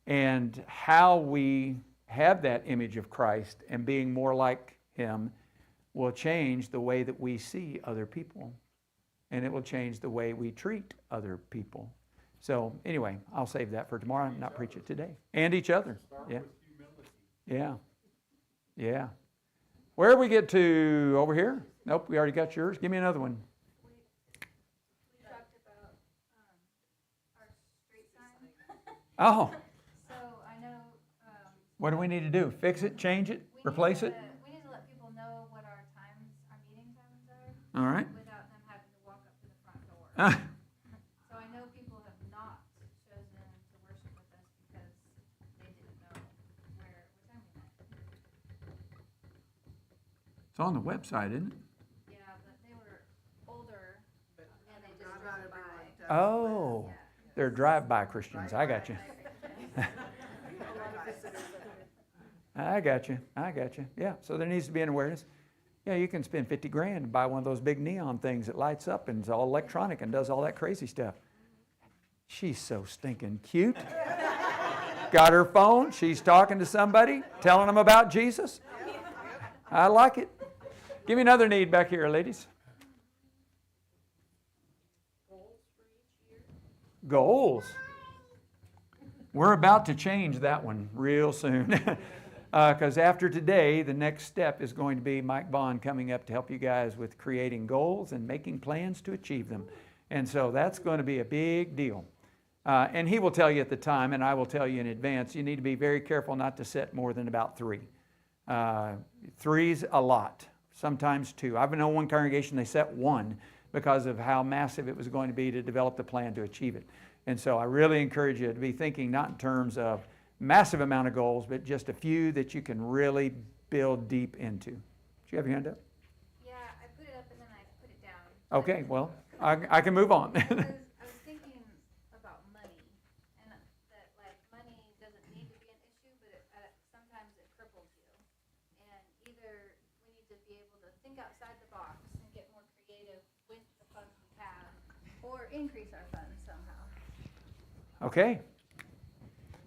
And how we have that image of Christ and being more like Him will change the way that we see other people. And it will change the way we treat other people. So anyway, I'll save that for tomorrow and not preach it today. And each other. Yeah. Yeah. Yeah. Where do we get to? Over here? Nope, we already got yours. Give me another one. We talked about our street sign. Oh, So I know what do we need to do? Fix it, change it, replace it? we need to let people know what our meeting times are. All right. Without them having to walk up to the front door. So I know people have not chosen to worship with us because they didn't know what time we met. It's on the website, isn't it? Yeah, but they were older and they just drove by. Oh, they're drive-by Christians. I got you. I got you. Yeah, so there needs to be an awareness. Yeah, you can spend $50,000 and buy one of those big neon things that lights up and is all electronic and does all that crazy stuff. She's so stinking cute. Got her phone. She's talking to somebody, telling them about Jesus. I like it. Give me another need back here, ladies. Goals. We're about to change that one real soon. Because after today, the next step is going to be Mike Bond coming up to help you guys with creating goals and making plans to achieve them. And so that's going to be a big deal. And he will tell you at the time, and I will tell you in advance, you need to be very careful not to set more than about 3. 3's a lot, sometimes 2. I've known one congregation, they set 1 because of how massive it was going to be to develop the plan to achieve it. And so I really encourage you to be thinking not in terms of massive amount of goals, but just a few that you can really build deep into. Do you have your hand up? Yeah, I put it up and then I put it down. Okay, well, I can move on. I was thinking about money, and that like money doesn't need to be an issue, but sometimes it cripples you. And either we need to be able to think outside the box and get more creative with the funds we have, or increase our funds somehow. Okay.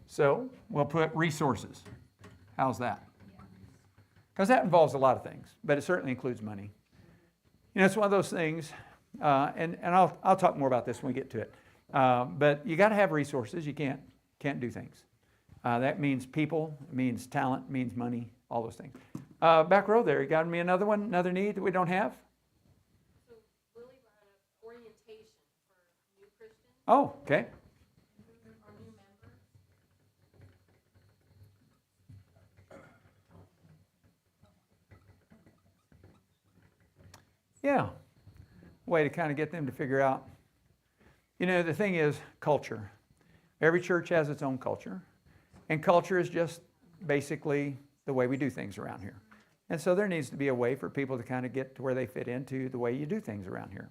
So we'll put resources. How's that? Because that involves a lot of things, but it certainly includes money. You know, it's one of those things, and I'll talk more about this when we get to it. But you got to have resources. You can't do things. That means people, it means talent, it means money, all those things. Back row there, you got me another one, another need that we don't have? So Willie brought up orientation for new Christians Oh, okay. or new members. Yeah. Way to kind of get them to figure out. You know, the thing is culture. Every church has its own culture. And culture is just basically the way we do things around here. And so there needs to be a way for people to kind of get to where they fit into the way you do things around here.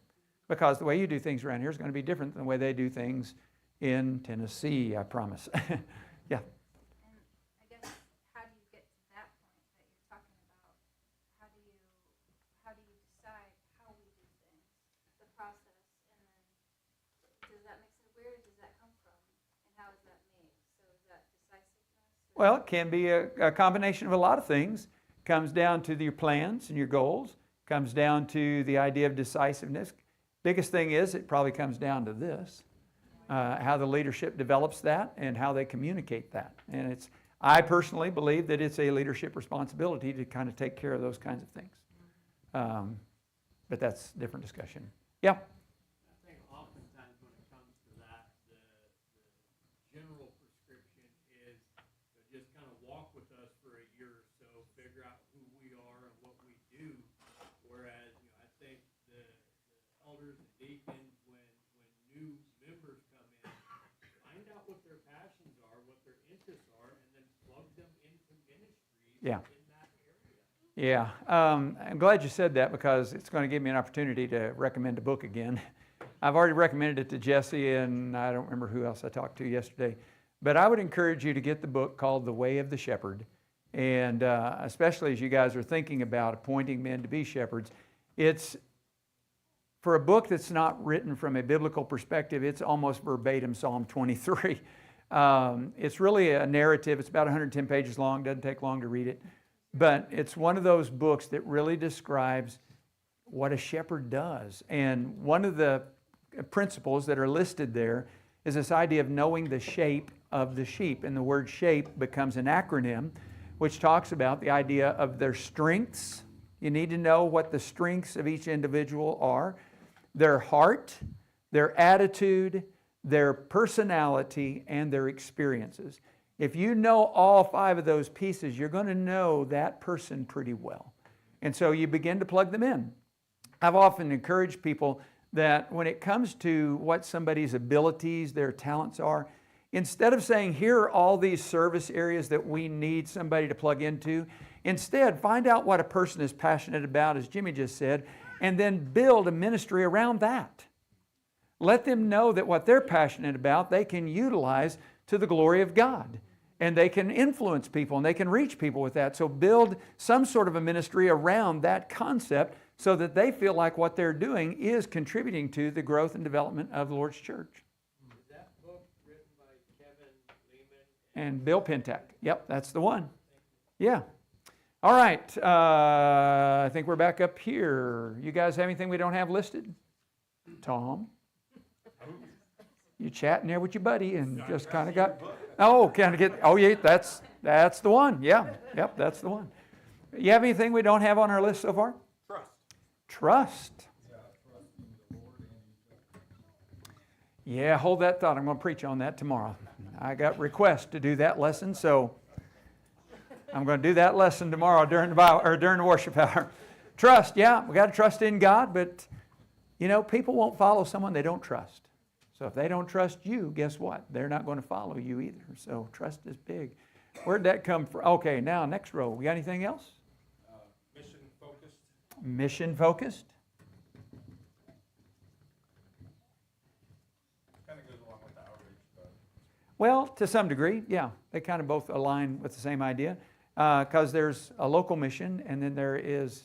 Because the way you do things around here is going to be different than the way they do things in Tennessee, I promise. Yeah. And I guess, how do you get to that point that you're talking about? How do you decide how we do things, the process, and then does that make sense? Where does that come from, and how is that made? So is that decisiveness? Well, it can be a combination of a lot of things. Comes down to your plans and your goals. Comes down to the idea of decisiveness. Biggest thing is it probably comes down to this. How the leadership develops that and how they communicate that. And I personally believe that it's a leadership responsibility to kind of take care of those kinds of things. But that's a different discussion. Yeah? I think oftentimes when it comes to that, the general prescription is to just kind of walk with us for a year or so, figure out who we are and what we do. Whereas, you know, I think the elders and deacons, when new members come in, find out what their passions are, what their interests are, and then plug them into ministries Yeah. in that area. Yeah. I'm glad you said that because it's going to give me an opportunity to recommend a book again. I've already recommended it to Jesse, and I don't remember who else I talked to yesterday. But I would encourage you to get the book called The Way of the Shepherd. And especially as you guys are thinking about appointing men to be shepherds, it's for a book that's not written from a biblical perspective, it's almost verbatim Psalm 23. It's really a narrative. It's about 110 pages long. Doesn't take long to read it. But it's one of those books that really describes what a shepherd does. And one of the principles that are listed there is this idea of knowing the shape of the sheep. And the word shape becomes an acronym which talks about the idea of their strengths. You need to know what the strengths of each individual are. Their heart, their attitude, their personality, and their experiences. If you know all 5 of those pieces, you're going to know that person pretty well. And so you begin to plug them in. I've often encouraged people that when it comes to what somebody's abilities, their talents are, instead of saying, here are all these service areas that we need somebody to plug into, instead find out what a person is passionate about, as Jimmy just said, and then build a ministry around that. Let them know that what they're passionate about, they can utilize to the glory of God. And they can influence people and they can reach people with that. So build some sort of a ministry around that concept so that they feel like what they're doing is contributing to the growth and development of the Lord's church. Is that book written by Kevin Lehman? And Bill Pentak. Yep, that's the one. Yeah. All right. I think we're back up here. You guys have anything we don't have listed? Tom? You chatting there with your buddy and just kind of got... Oh, kind of get... Oh, yeah, That's the one. Yeah. Yep, that's the one. You have anything we don't have on our list so far? Trust. Yeah, hold that thought. I'm going to preach on that tomorrow. I got requests to do that lesson, so I'm going to do that lesson tomorrow during the Bible, or during the worship hour. Trust, yeah, we got to trust in God, but you know, people won't follow someone they don't trust. So if they don't trust you, guess what? They're not going to follow you either. So trust is big. Where'd that come from? Okay, now next row. We got anything else? Mission focused. Mission focused. Kind of goes along with the outreach, but. Well, to some degree, yeah. They kind of both align with the same idea. Because there's a local mission and then there is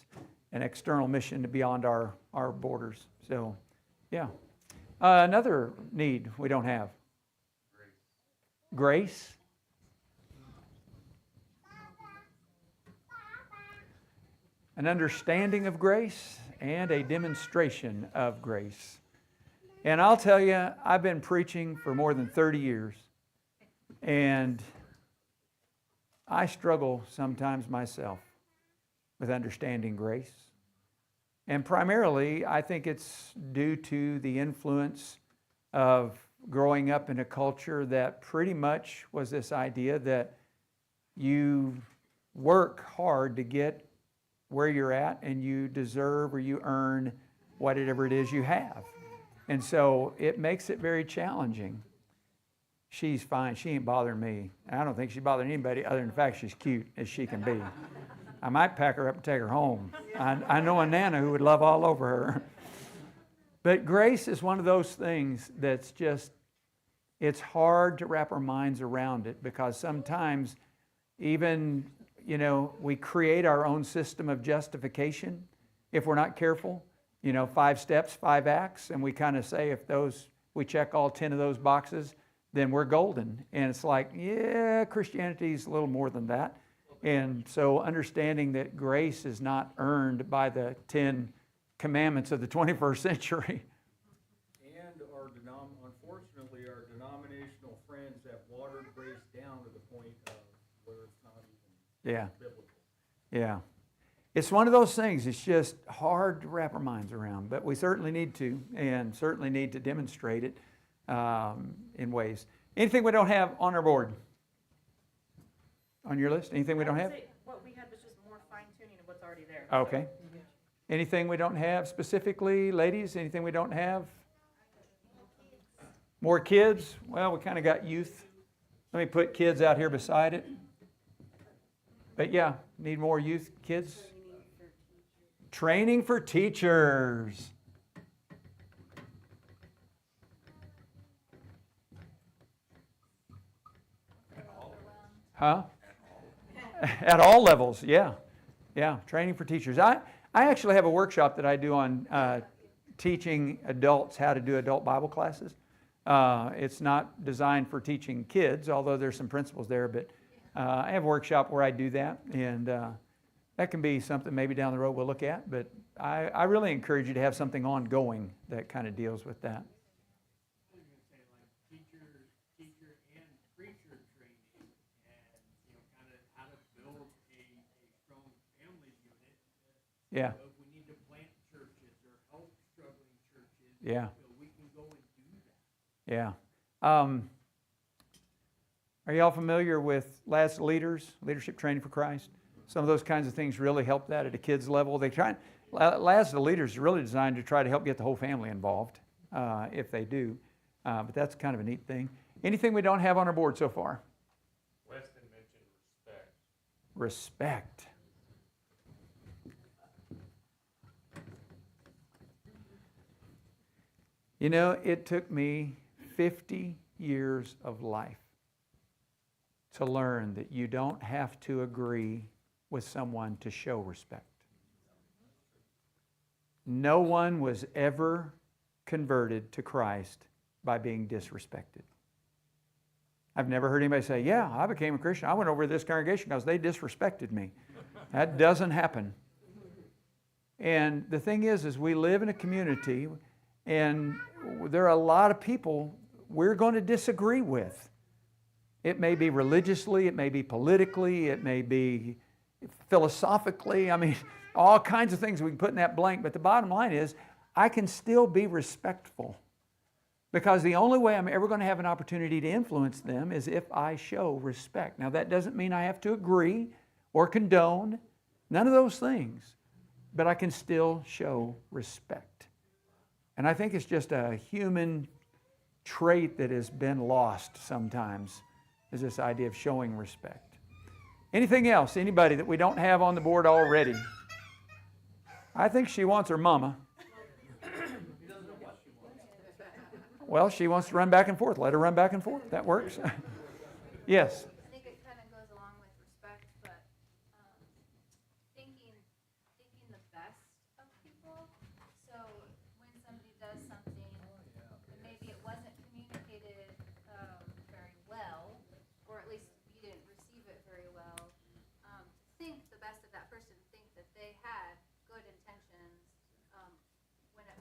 an external mission beyond our borders. So, yeah. Another need we don't have. Grace. An understanding of grace and a demonstration of grace. And I'll tell you, I've been preaching for more than 30 years. And I struggle sometimes myself with understanding grace. And primarily, I think it's due to the influence of growing up in a culture that pretty much was this idea that you work hard to get where you're at and you deserve or you earn whatever it is you have. And so it makes it very challenging. She's fine. She ain't bothering me. I don't think she's bothering anybody other than the fact she's cute as she can be. I might pack her up and take her home. I know a Nana who would love all over her. But grace is one of those things that's just, it's hard to wrap our minds around it because sometimes even, you know, we create our own system of justification if we're not careful. You know, 5 steps, 5 acts, and we kind of say if we check all 10 of those boxes, then we're golden. And it's like, yeah, Christianity is a little more than that. And so understanding that grace is not earned by the 10 commandments of the 21st century. And unfortunately, our denominational friends have watered grace down to the point of where it's not even biblical. Yeah. It's one of those things, it's just hard to wrap our minds around, but we certainly need to, and certainly need to demonstrate it in ways. Anything we don't have on our board? On your list? Anything we don't have? What we had was just more fine tuning of what's already there. Okay. Anything we don't have specifically? Ladies, anything we don't have? More kids? Well, we kind of got youth. Let me put kids out here beside it. But yeah, need more youth, kids. Training for teachers. Huh? At all levels, yeah. Yeah, training for teachers. I actually have a workshop that I do on teaching adults how to do adult Bible classes. It's not designed for teaching kids, although there's some principles there, but I have a workshop where I do that, and that can be something maybe down the road we'll look at, but I really encourage you to have something ongoing that kind of deals with that. I was going to say, like, teacher and preacher training, and, you know, kind of how to build a strong family unit. Yeah. So if we need to plant churches or help struggling churches, Yeah. you know, we can go and do that. Yeah. Are y'all familiar with LAS Leaders, Leadership Training for Christ? Some of those kinds of things really help that at a kid's level. LAS Leaders is really designed to try to help get the whole family involved, if they do. But that's kind of a neat thing. Anything we don't have on our board so far? Weston mentioned respect. Respect. You know, it took me 50 years of life to learn that you don't have to agree with someone to show respect. No one was ever converted to Christ by being disrespected. I've never heard anybody say, yeah, I became a Christian. I went over to this congregation because they disrespected me. That doesn't happen. And the thing is we live in a community and there are a lot of people we're going to disagree with. It may be religiously, it may be politically, it may be philosophically. I mean, all kinds of things we can put in that blank. But the bottom line is, I can still be respectful. Because the only way I'm ever going to have an opportunity to influence them is if I show respect. Now, that doesn't mean I have to agree or condone, none of those things. But I can still show respect. And I think it's just a human trait that has been lost sometimes, is this idea of showing respect. Anything else? Anybody that we don't have on the board already? I think she wants her mama. Well, she wants to run back and forth. Let her run back and forth. That works. Yes. I think it kind of goes along with respect, but thinking the best of people. So when somebody does something, and maybe it wasn't communicated very well, or at least you didn't receive it very well, to think the best of that person, think that they had good intentions,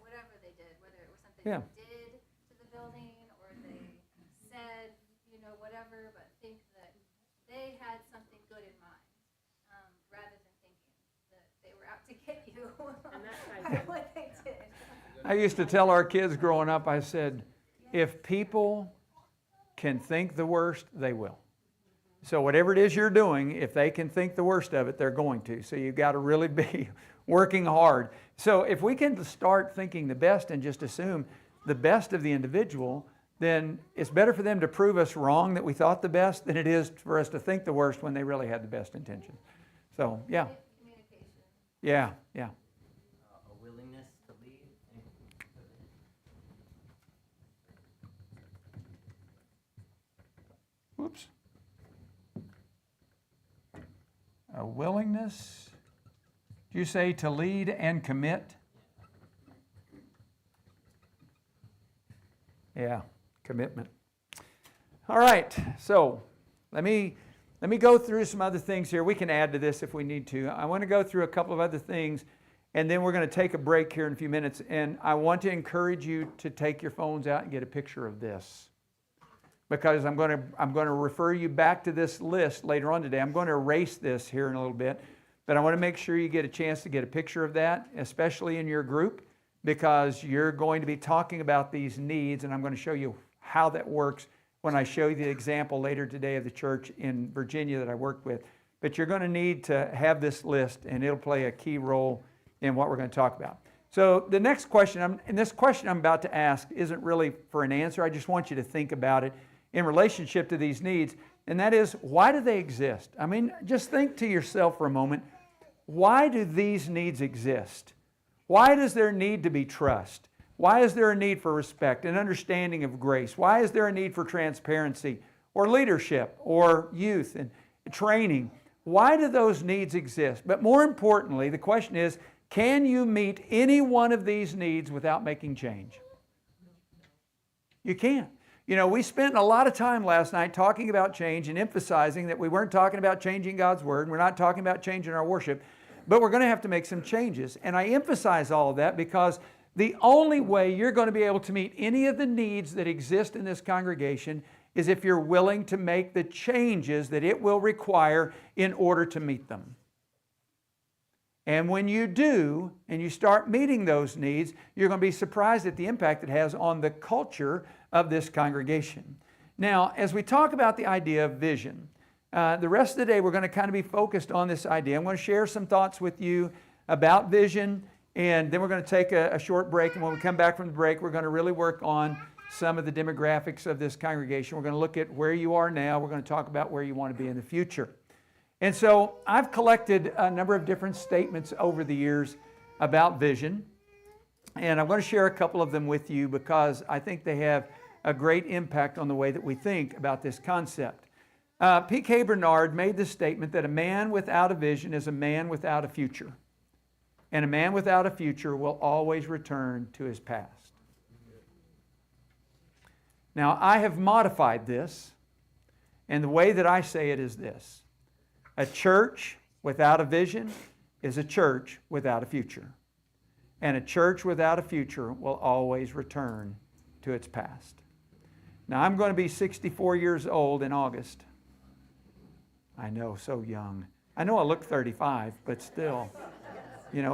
whatever they did, whether it was something Yeah. they did to the building or they said, whatever, but think that they had something good in mind, rather than thinking that they were out to get you by what they did. I used to tell our kids growing up, I said, if people can think the worst, they will. So whatever it is you're doing, if they can think the worst of it, they're going to. So you've got to really be working hard. So if we can start thinking the best and just assume the best of the individual, then it's better for them to prove us wrong that we thought the best than it is for us to think the worst when they really had the best intention. So, yeah. Communication. Yeah. A willingness to lead. Whoops. A willingness, do you say to lead and commit? Yeah, commitment. All right, so let me go through some other things here. We can add to this if we need to. I want to go through a couple of other things, and then we're going to take a break here in a few minutes. And I want to encourage you to take your phones out and get a picture of this, because I'm going to refer you back to this list later on today. I'm going to erase this here in a little bit, but I want to make sure you get a chance to get a picture of that, especially in your group, because you're going to be talking about these needs, and I'm going to show you how that works when I show you the example later today of the church in Virginia that I worked with. But you're going to need to have this list, and it'll play a key role in what we're going to talk about. So the next question, this question I'm about to ask isn't really for an answer. I just want you to think about it in relationship to these needs, and that is, why do they exist? I mean, just think to yourself for a moment, why do these needs exist? Why does there need to be trust? Why is there a need for respect and understanding of grace? Why is there a need for transparency or leadership or youth and training? Why do those needs exist? But more importantly, the question is, can you meet any one of these needs without making change? You can't. We spent a lot of time last night talking about change and emphasizing that we weren't talking about changing God's Word. We're not talking about changing our worship. But we're going to have to make some changes. And I emphasize all of that because the only way you're going to be able to meet any of the needs that exist in this congregation is if you're willing to make the changes that it will require in order to meet them. And when you do, and you start meeting those needs, you're going to be surprised at the impact it has on the culture of this congregation. Now, as we talk about the idea of vision, the rest of the day, we're going to kind of be focused on this idea. I'm going to share some thoughts with you about vision, and then we're going to take a short break. And when we come back from the break, we're going to really work on some of the demographics of this congregation. We're going to look at where you are now. We're going to talk about where you want to be in the future. And so I've collected a number of different statements over the years about vision, and I'm going to share a couple of them with you because I think they have a great impact on the way that we think about this concept. P.K. Bernard made the statement that a man without a vision is a man without a future. And a man without a future will always return to his past. Now, I have modified this, and the way that I say it is this. A church without a vision is a church without a future. And a church without a future will always return to its past. Now, I'm going to be 64 years old in August. I know, so young. I know I look 35, but still,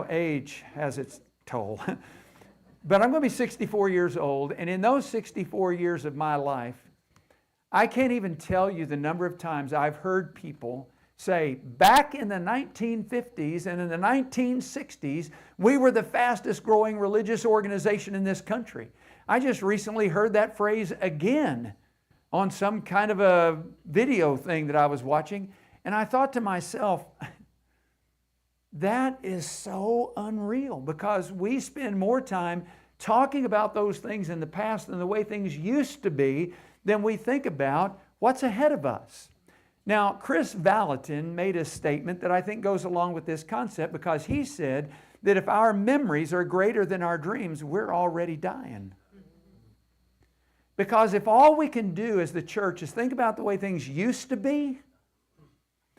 age has its toll. But I'm going to be 64 years old, and in those 64 years of my life, I can't even tell you the number of times I've heard people say, back in the 1950s and in the 1960s, we were the fastest growing religious organization in this country. I just recently heard that phrase again on some kind of a video thing that I was watching, and I thought to myself, that is so unreal, because we spend more time talking about those things in the past than the way things used to be than we think about what's ahead of us. Now, Chris Valentin made a statement that I think goes along with this concept, because he said that if our memories are greater than our dreams, we're already dying. Because if all we can do as the church is think about the way things used to be,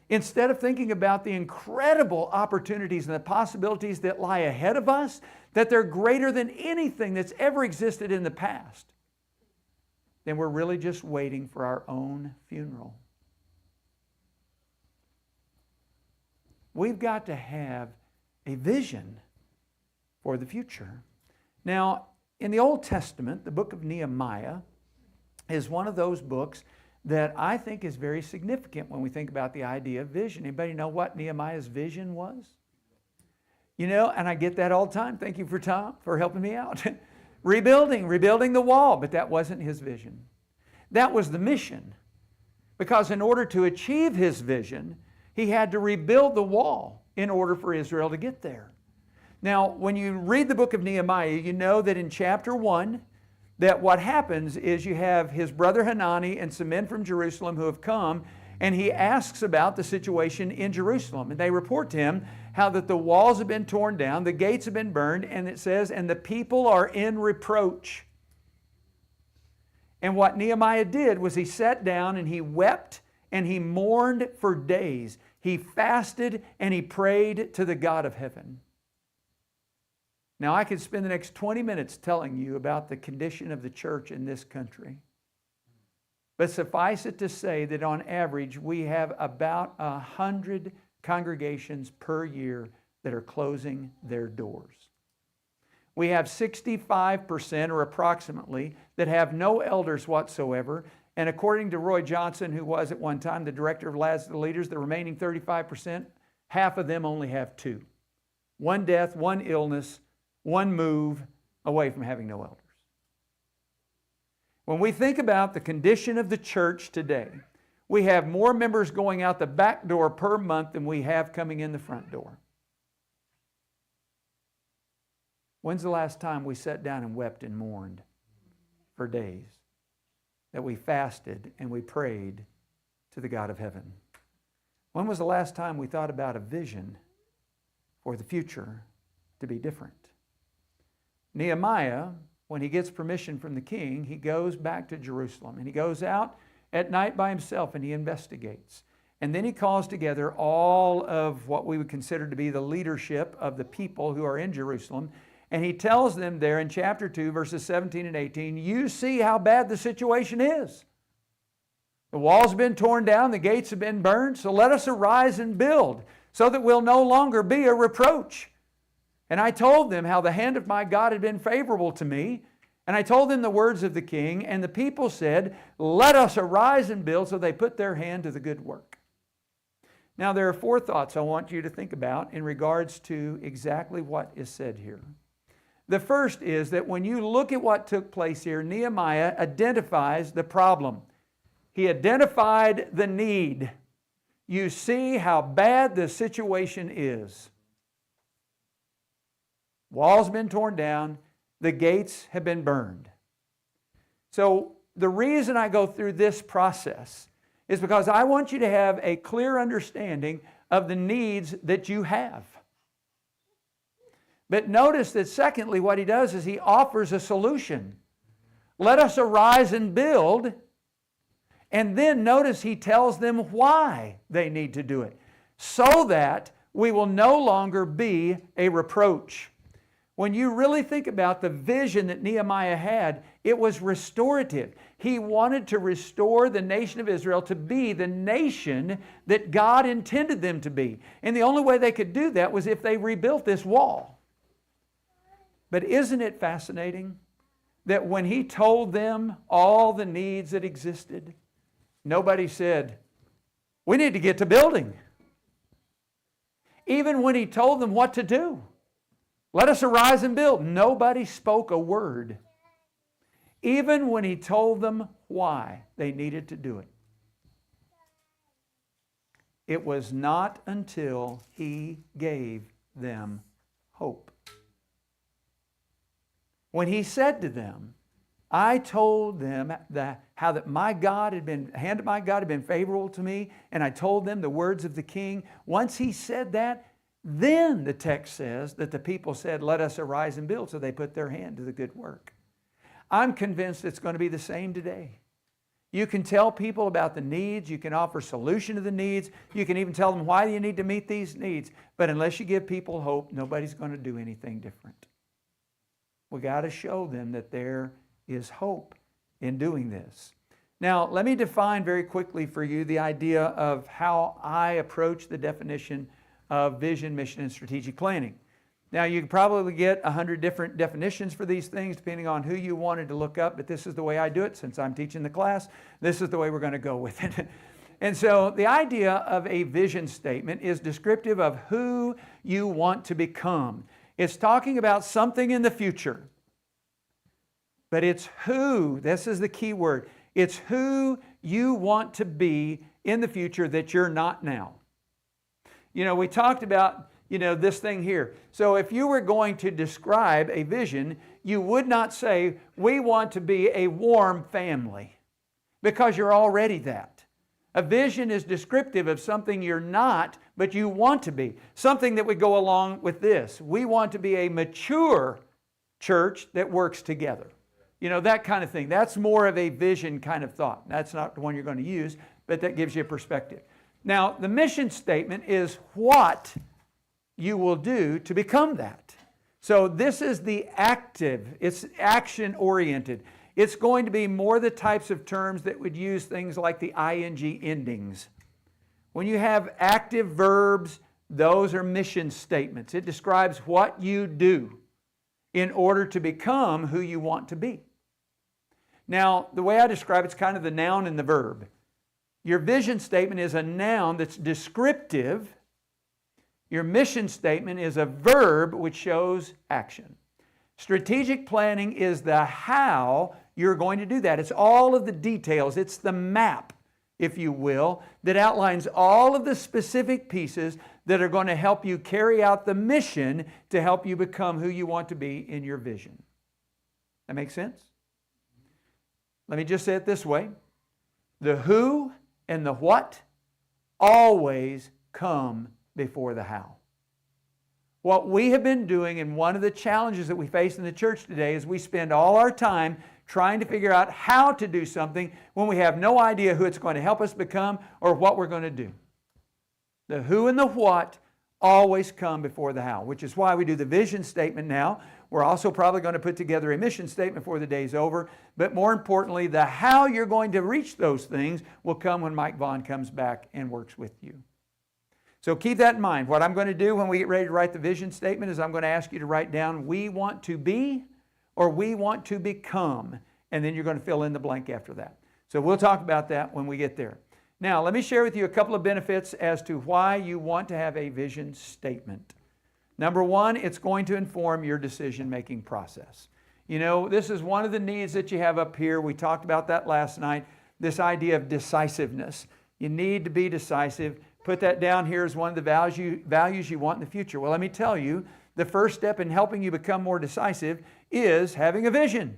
instead of thinking about the incredible opportunities and the possibilities that lie ahead of us, that they're greater than anything that's ever existed in the past, then we're really just waiting for our own funeral. We've got to have a vision for the future. Now, in the Old Testament, the book of Nehemiah is one of those books that I think is very significant when we think about the idea of vision. Anybody know what Nehemiah's vision was? And I get that all the time. Thank you for Tom for helping me out. rebuilding the wall, but that wasn't his vision. That was the mission. Because in order to achieve his vision, he had to rebuild the wall in order for Israel to get there. Now, when you read the book of Nehemiah, you know that in chapter 1, that what happens is you have his brother Hanani and some men from Jerusalem who have come, and he asks about the situation in Jerusalem. And they report to him how that the walls have been torn down, the gates have been burned, and it says, and the people are in reproach. And what Nehemiah did was he sat down and he wept and he mourned for days. He fasted and he prayed to the God of heaven. Now, I could spend the next 20 minutes telling you about the condition of the church in this country. But suffice it to say that on average, we have about 100 congregations per year that are closing their doors. We have 65% or approximately that have no elders whatsoever. And according to Roy Johnson, who was at one time the director of Lads to the Leaders, the remaining 35%, half of them only have 2. One death, one illness, one move away from having no elders. When we think about the condition of the church today, we have more members going out the back door per month than we have coming in the front door. When's the last time we sat down and wept and mourned for days? That we fasted and we prayed to the God of heaven? When was the last time we thought about a vision for the future to be different? Nehemiah, when he gets permission from the king, he goes back to Jerusalem and he goes out at night by himself and he investigates. And then he calls together all of what we would consider to be the leadership of the people who are in Jerusalem. And he tells them there in chapter 2, verses 17 and 18, you see how bad the situation is. The walls have been torn down, the gates have been burned, so let us arise and build, so that we'll no longer be a reproach. And I told them how the hand of my God had been favorable to me. And I told them the words of the king, and the people said, let us arise and build, so they put their hand to the good work. Now, there are 4 thoughts I want you to think about in regards to exactly what is said here. The first is that when you look at what took place here, Nehemiah identifies the problem. He identified the need. You see how bad the situation is. Walls have been torn down. The gates have been burned. So the reason I go through this process is because I want you to have a clear understanding of the needs that you have. But notice that secondly, what he does is he offers a solution. Let us arise and build. And then notice he tells them why they need to do it. So that we will no longer be a reproach. When you really think about the vision that Nehemiah had, it was restorative. He wanted to restore the nation of Israel to be the nation that God intended them to be. And the only way they could do that was if they rebuilt this wall. But isn't it fascinating that when he told them all the needs that existed, nobody said, we need to get to building. Even when he told them what to do, let us arise and build, nobody spoke a word. Even when he told them why they needed to do it. It was not until he gave them hope. When he said to them, I told them how that my God had been, the hand of my God had been favorable to me, and I told them the words of the king. Once he said that, then the text says that the people said, let us arise and build. So they put their hand to the good work. I'm convinced it's going to be the same today. You can tell people about the needs. You can offer solution to the needs. You can even tell them why you need to meet these needs. But unless you give people hope, nobody's going to do anything different. We got to show them that there is hope in doing this. Now, let me define very quickly for you the idea of how I approach the definition of vision, mission, and strategic planning. Now, you could probably get 100 different definitions for these things depending on who you wanted to look up, but this is the way I do it since I'm teaching the class. This is the way we're going to go with it. And so the idea of a vision statement is descriptive of who you want to become. It's talking about something in the future. But it's who, this is the key word, it's who you want to be in the future that you're not now. You know, we talked about, this thing here. So if you were going to describe a vision, you would not say, we want to be a warm family, because you're already that. A vision is descriptive of something you're not, but you want to be. Something that would go along with this. We want to be a mature church that works together. That kind of thing. That's more of a vision kind of thought. That's not the one you're going to use, but that gives you a perspective. Now, the mission statement is what you will do to become that. So this is the active. It's action-oriented. It's going to be more the types of terms that would use things like the ing endings. When you have active verbs, those are mission statements. It describes what you do in order to become who you want to be. Now, the way I describe it's kind of the noun and the verb. Your vision statement is a noun that's descriptive. Your mission statement is a verb which shows action. Strategic planning is the how you're going to do that. It's all of the details. It's the map, if you will, that outlines all of the specific pieces that are going to help you carry out the mission to help you become who you want to be in your vision. That make sense? Let me just say it this way. The who and the what always come before the how. What we have been doing, and one of the challenges that we face in the church today, is we spend all our time trying to figure out how to do something when we have no idea who it's going to help us become or what we're going to do. The who and the what always come before the how, which is why we do the vision statement now. We're also probably going to put together a mission statement before the day's over. But more importantly, the how you're going to reach those things will come when Mike Vaughn comes back and works with you. So keep that in mind. What I'm going to do when we get ready to write the vision statement is I'm going to ask you to write down we want to be or we want to become. And then you're going to fill in the blank after that. So we'll talk about that when we get there. Now, let me share with you a couple of benefits as to why you want to have a vision statement. Number one, it's going to inform your decision-making process. This is one of the needs that you have up here. We talked about that last night, this idea of decisiveness. You need to be decisive. Put that down here as one of the values you want in the future. Well, let me tell you, the first step in helping you become more decisive is having a vision.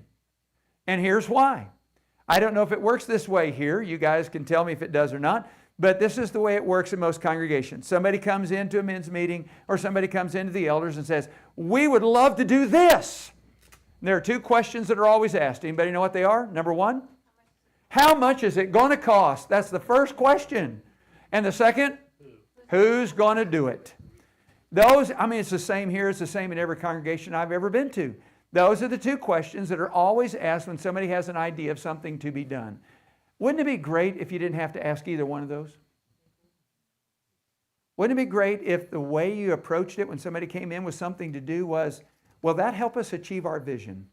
And here's why. I don't know if it works this way here. You guys can tell me if it does or not. But this is the way it works in most congregations. Somebody comes into a men's meeting or somebody comes into the elders and says, we would love to do this. And there are two questions that are always asked. Anybody know what they are? Number one, how much is it going to cost? That's the first question. And the second, who's going to do it? It's the same here, it's the same in every congregation I've ever been to. Those are the two questions that are always asked when somebody has an idea of something to be done. Wouldn't it be great if you didn't have to ask either one of those? Wouldn't it be great if the way you approached it when somebody came in with something to do was, will that help us achieve our vision?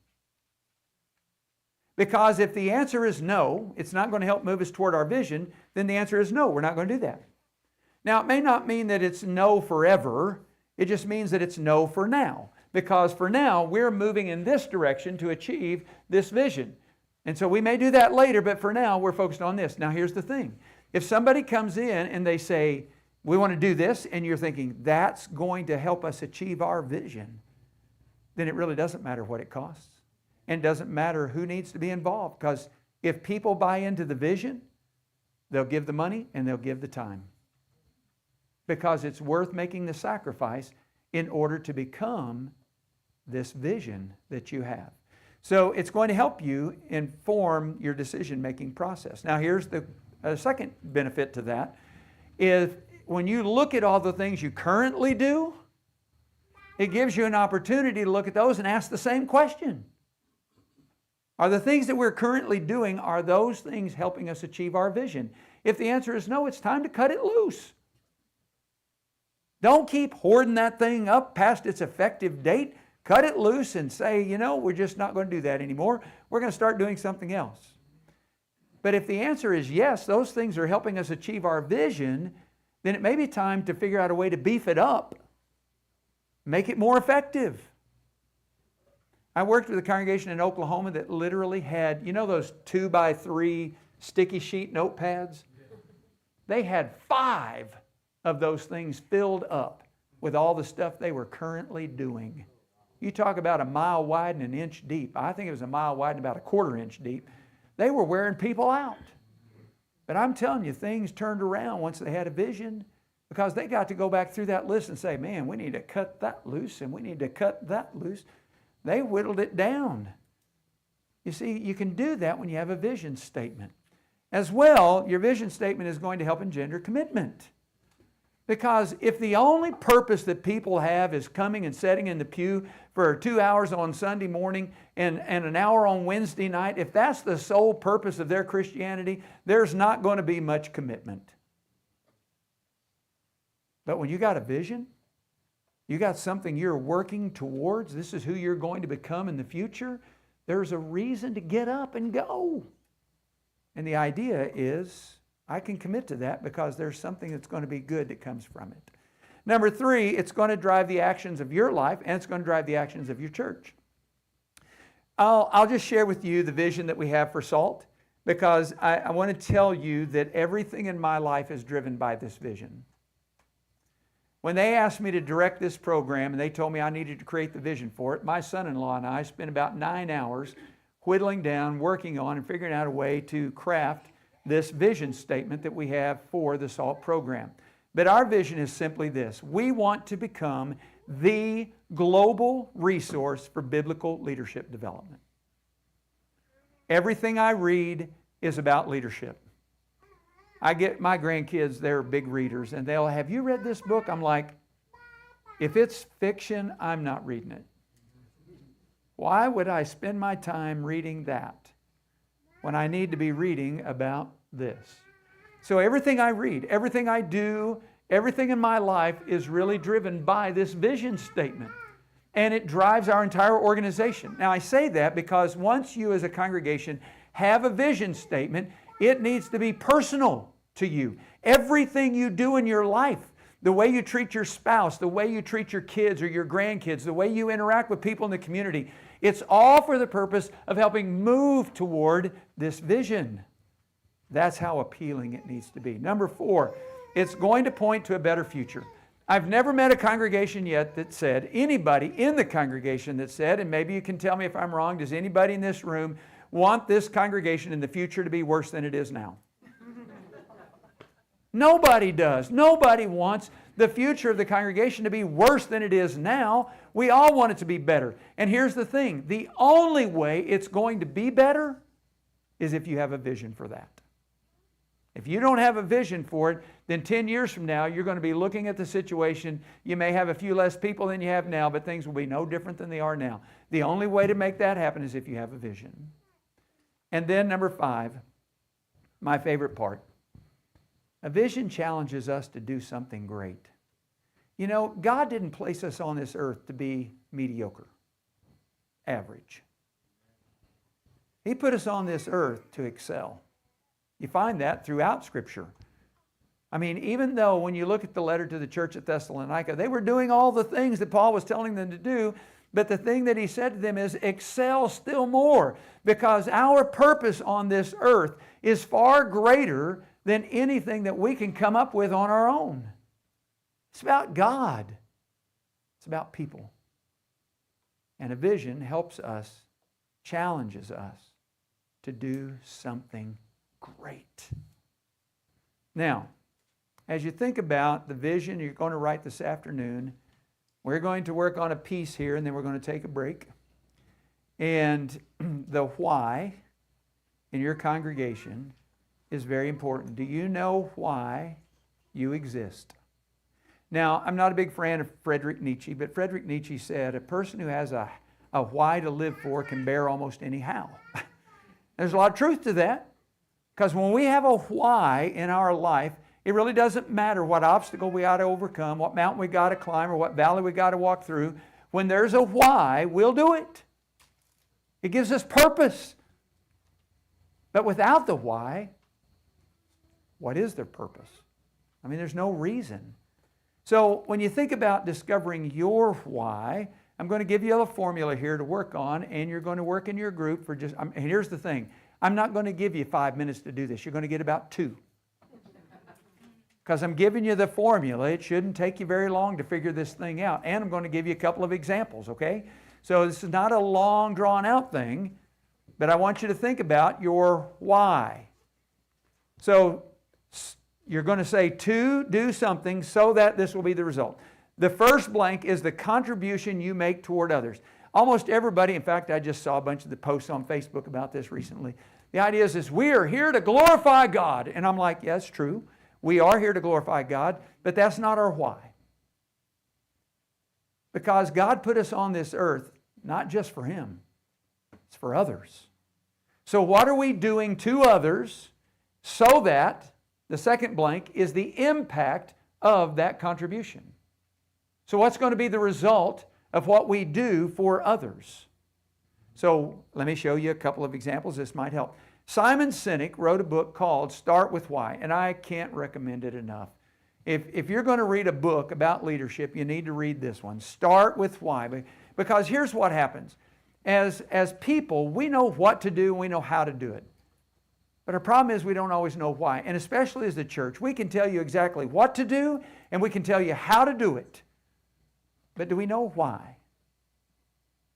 Because if the answer is no, it's not going to help move us toward our vision, then the answer is no, we're not going to do that. Now, it may not mean that it's no forever. It just means that it's no for now. Because for now, we're moving in this direction to achieve this vision. And so we may do that later, but for now, we're focused on this. Now, here's the thing. If somebody comes in and they say, we want to do this, and you're thinking, that's going to help us achieve our vision, then it really doesn't matter what it costs. And it doesn't matter who needs to be involved. Because if people buy into the vision, they'll give the money and they'll give the time. Because it's worth making the sacrifice in order to become this vision that you have. So it's going to help you inform your decision-making process. Now here's the second benefit to that. Is when you look at all the things you currently do, it gives you an opportunity to look at those and ask the same question. Are the things that we're currently doing, are those things helping us achieve our vision? If the answer is no, it's time to cut it loose. Don't keep hoarding that thing up past its effective date. Cut it loose and say, we're just not going to do that anymore. We're going to start doing something else. But if the answer is yes, those things are helping us achieve our vision, then it may be time to figure out a way to beef it up. Make it more effective. I worked with a congregation in Oklahoma that literally had, those 2x3 sticky sheet notepads? They had 5 of those things filled up with all the stuff they were currently doing. You talk about a mile wide and an inch deep. I think it was a mile wide and about a 1/4 inch deep. They were wearing people out. But I'm telling you, things turned around once they had a vision, because they got to go back through that list and say, man, we need to cut that loose and we need to cut that loose. They whittled it down. You see, you can do that when you have a vision statement. As well, your vision statement is going to help engender commitment. Because if the only purpose that people have is coming and sitting in the pew for 2 hours on Sunday morning and an hour on Wednesday night, if that's the sole purpose of their Christianity, there's not going to be much commitment. But when you got a vision, you got something you're working towards, this is who you're going to become in the future, there's a reason to get up and go. And the idea is, I can commit to that because there's something that's going to be good that comes from it. Number 3, it's going to drive the actions of your life, and it's going to drive the actions of your church. I'll just share with you the vision that we have for SALT, because I want to tell you that everything in my life is driven by this vision. When they asked me to direct this program and they told me I needed to create the vision for it, my son-in-law and I spent about 9 hours whittling down, working on, and figuring out a way to craft this vision statement that we have for the SALT program. But our vision is simply this. We want to become the global resource for biblical leadership development. Everything I read is about leadership. I get my grandkids, they're big readers, and they'll, have you read this book? I'm like, if it's fiction, I'm not reading it. Why would I spend my time reading that when I need to be reading about this? So everything I read, everything I do, everything in my life is really driven by this vision statement. And it drives our entire organization. Now I say that because once you as a congregation have a vision statement, it needs to be personal to you. Everything you do in your life, the way you treat your spouse, the way you treat your kids or your grandkids, the way you interact with people in the community, it's all for the purpose of helping move toward this vision. That's how appealing it needs to be. Number 4, it's going to point to a better future. I've never met a congregation yet that said, anybody in the congregation that said, and maybe you can tell me if I'm wrong, does anybody in this room want this congregation in the future to be worse than it is now? Nobody does. Nobody wants the future of the congregation to be worse than it is now. We all want it to be better. And here's the thing. The only way it's going to be better is if you have a vision for that. If you don't have a vision for it, then 10 years from now, you're going to be looking at the situation. You may have a few less people than you have now, but things will be no different than they are now. The only way to make that happen is if you have a vision. And then number 5, my favorite part. A vision challenges us to do something great. You know, God didn't place us on this earth to be mediocre, average. He put us on this earth to excel. You find that throughout Scripture. I mean, even though when you look at the letter to the church at Thessalonica, they were doing all the things that Paul was telling them to do, but the thing that he said to them is excel still more, because our purpose on this earth is far greater than anything that we can come up with on our own. It's about God. It's about people. And a vision helps us, challenges us to do something great. Now, as you think about the vision you're going to write this afternoon, we're going to work on a piece here, and then we're going to take a break. And the why in your congregation is very important. Do you know why you exist? Now, I'm not a big fan of Friedrich Nietzsche, but Friedrich Nietzsche said a person who has a why to live for can bear almost any how. There's a lot of truth to that, because when we have a why in our life, it really doesn't matter what obstacle we got to overcome, what mountain we got to climb, or what valley we got to walk through. When there's a why, we'll do it. It gives us purpose. But without the why, what is their purpose? I mean, there's no reason. So when you think about discovering your why, I'm going to give you a formula here to work on, and you're going to work in your group for just, and here's the thing. I'm not going to give you 5 minutes to do this. You're going to get about 2. Because I'm giving you the formula. It shouldn't take you very long to figure this thing out. And I'm going to give you a couple of examples, okay? So this is not a long, drawn-out thing, but I want you to think about your why. So you're going to say, to do something so that this will be the result. The first blank is the contribution you make toward others. Almost everybody, in fact, I just saw a bunch of the posts on Facebook about this recently. The idea is we are here to glorify God. And I'm like, yes, true. We are here to glorify God, but that's not our why. Because God put us on this earth, not just for Him, it's for others. So what are we doing to others so that, the second blank, is the impact of that contribution? So what's going to be the result of what we do for others? So let me show you a couple of examples. This might help. Simon Sinek wrote a book called Start With Why, and I can't recommend it enough. If you're going to read a book about leadership, you need to read this one, Start With Why. Because here's what happens. As people, we know what to do, we know how to do it. But our problem is we don't always know why. And especially as the church, we can tell you exactly what to do, and we can tell you how to do it. But do we know why?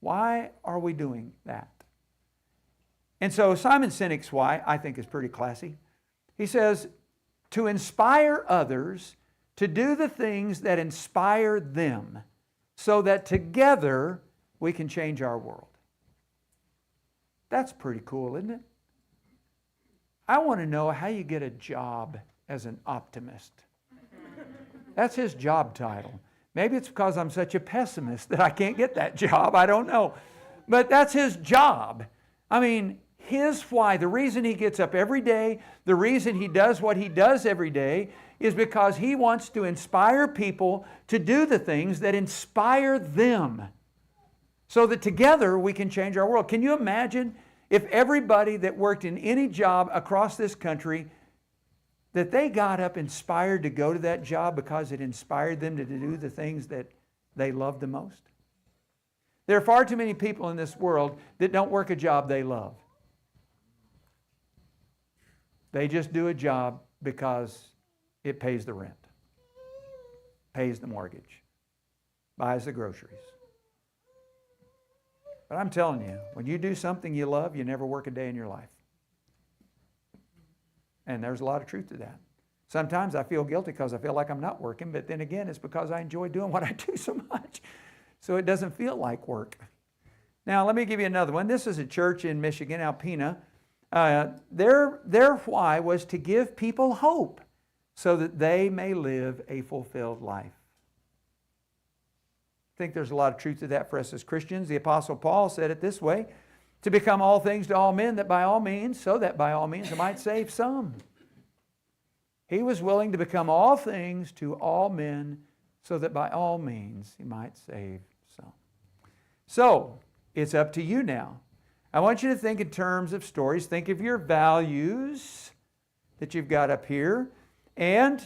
Why are we doing that? And so Simon Sinek's why, I think, is pretty classy. He says, to inspire others to do the things that inspire them so that together we can change our world. That's pretty cool, isn't it? I want to know how you get a job as an optimist. That's his job title. Maybe it's because I'm such a pessimist that I can't get that job. I don't know. But that's his job. I mean, his why, the reason he gets up every day, the reason he does what he does every day is because he wants to inspire people to do the things that inspire them so that together we can change our world. Can you imagine if everybody that worked in any job across this country, that they got up inspired to go to that job because it inspired them to do the things that they love the most? There are far too many people in this world that don't work a job they love. They just do a job because it pays the rent, pays the mortgage, buys the groceries. But I'm telling you, when you do something you love, you never work a day in your life. And there's a lot of truth to that. Sometimes I feel guilty because I feel like I'm not working, but then again, it's because I enjoy doing what I do so much. So it doesn't feel like work. Now, let me give you another one. This is a church in Michigan, Alpena. Their why was to give people hope so that they may live a fulfilled life. I think there's a lot of truth to that for us as Christians. The Apostle Paul said it this way, to become all things to all men, that by all means I might save some. He was willing to become all things to all men so that by all means he might save some. So, it's up to you now. I want you to think in terms of stories. Think of your values that you've got up here. And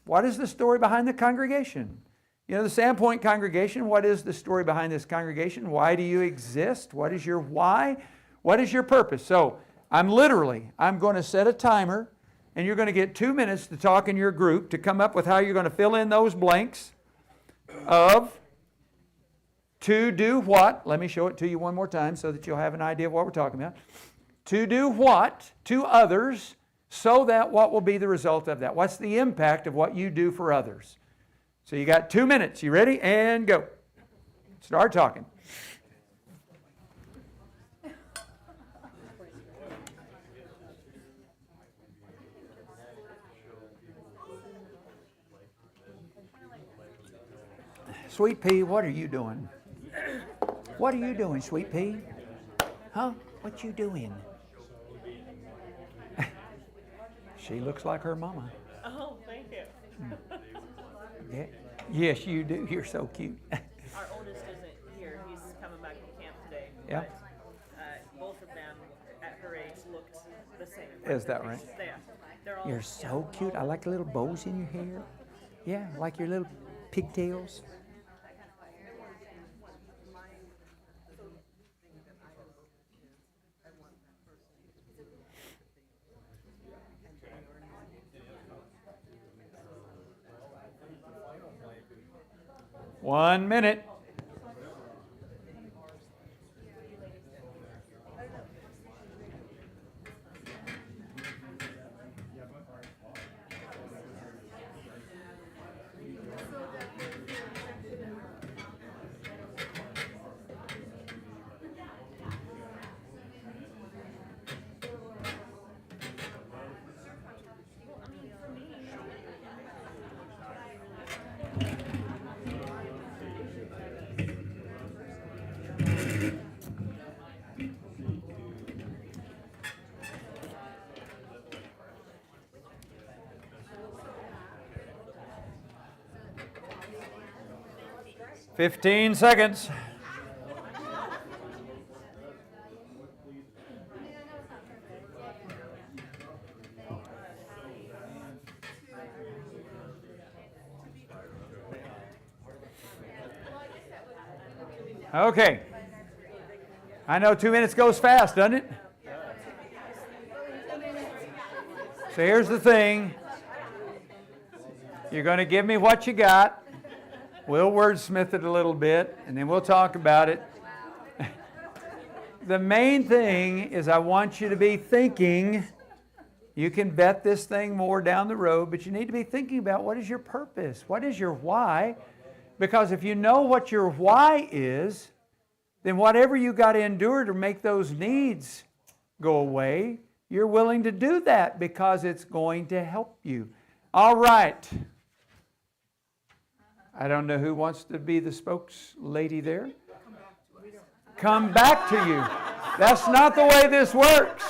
what is the story behind the congregation? You know, the Sandpoint congregation, what is the story behind this congregation? Why do you exist? What is your why? What is your purpose? So, I'm going to set a timer, and you're going to get 2 minutes to talk in your group to come up with how you're going to fill in those blanks of to do what. Let me show it to you one more time so that you'll have an idea of what we're talking about. To do what to others so that what will be the result of that? What's the impact of what you do for others? So you got 2 minutes. You ready? And go. Start talking. Sweet Pea, what are you doing? What are you doing, Sweet Pea? Huh? What you doing? She looks like her mama. Oh, thank you. Yeah. Yes, you do. You're so cute. Our oldest isn't here. He's coming back from camp today. Yeah. But, both of them at her age looked the same. Is that right? They're all, You're so cute. I like the little bows in your hair. Yeah, like your little pigtails. One minute. $15 seconds. Okay. I know 2 minutes goes fast, doesn't it? So here's the thing. You're going to give me what you got. We'll wordsmith it a little bit, and then we'll talk about it. The main thing is I want you to be thinking. You can vet this thing more down the road, but you need to be thinking about what is your purpose? What is your why? Because if you know what your why is, then whatever you got to endure to make those needs go away, you're willing to do that because it's going to help you. All right. I don't know who wants to be the spokeslady there. Come back to you. That's not the way this works.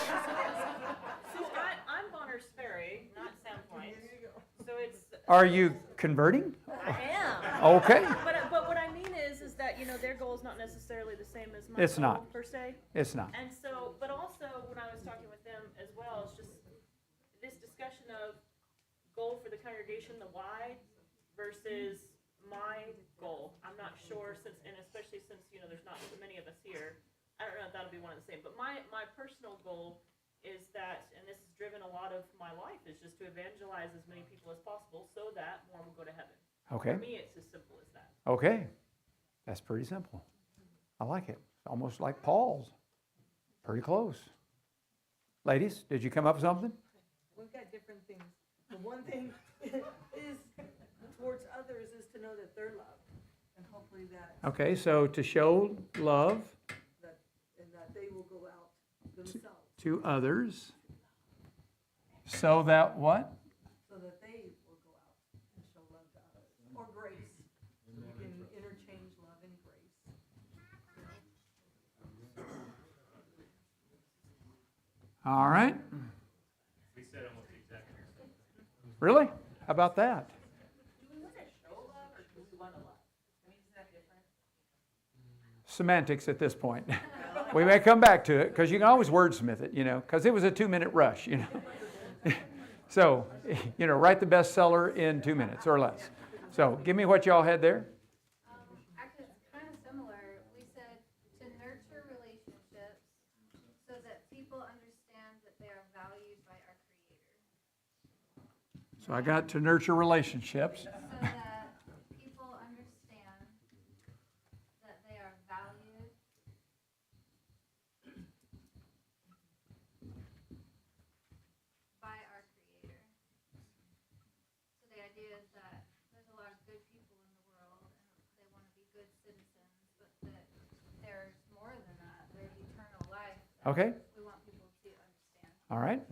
I'm Bonner's Ferry, not Sandpoint. So it's. Are you converting? I am. Okay. But what I mean is that, you know, their goal is not necessarily the same as my It's goal, not. per se. It's not. And so, but also when I was talking with them as well, it's just this discussion of goal for the congregation, the why, versus my goal. I'm not sure since, and especially since, you know, there's not so many of us here, I don't know if that'll be one and the same, but my personal goal is that, and this has driven a lot of my life, is just to evangelize as many people as possible so that more will go to heaven. Okay. For me, it's as simple as that. Okay. That's pretty simple. I like it. It's almost like Paul's. Pretty close. Ladies, did you come up with something? We've got different things. The one thing is towards others is to know that they're loved, and hopefully that. Okay, so to show love. And that they will go out themselves. to others, so that what? So that they will go out and show love to others, or grace. So you can interchange love and grace. All right. We said almost the exact same. Really? How about that? Do we wanna show love or do we wanna love? I mean, is that different? Semantics at this point. We may come back to it because you can always wordsmith it, because it was a 2-minute rush, So, write the bestseller in 2 minutes or less. So, give me what y'all had there. Actually, it's kind of similar. We said to nurture relationships so that people understand that they are valued by our Creator. So, I got to nurture relationships. So that people understand that they are valued by our Creator. So the idea is that there's a lot of good people in the world and they want to be good citizens, but that there's more than that. There's eternal life that Okay. we want people to understand. All right.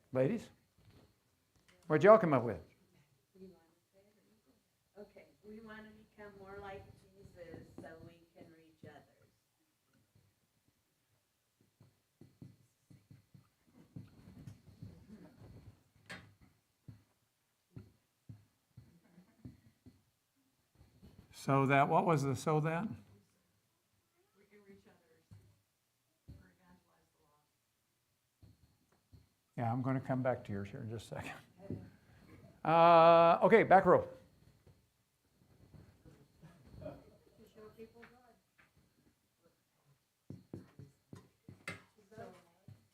Ladies, what'd y'all come up with? Okay, we wanna become more like Jesus so we can reach others. So that, what was the so that? We can reach others or evangelize the lost. Yeah, I'm going to come back to yours here in just a second. Okay, back row. To show people God.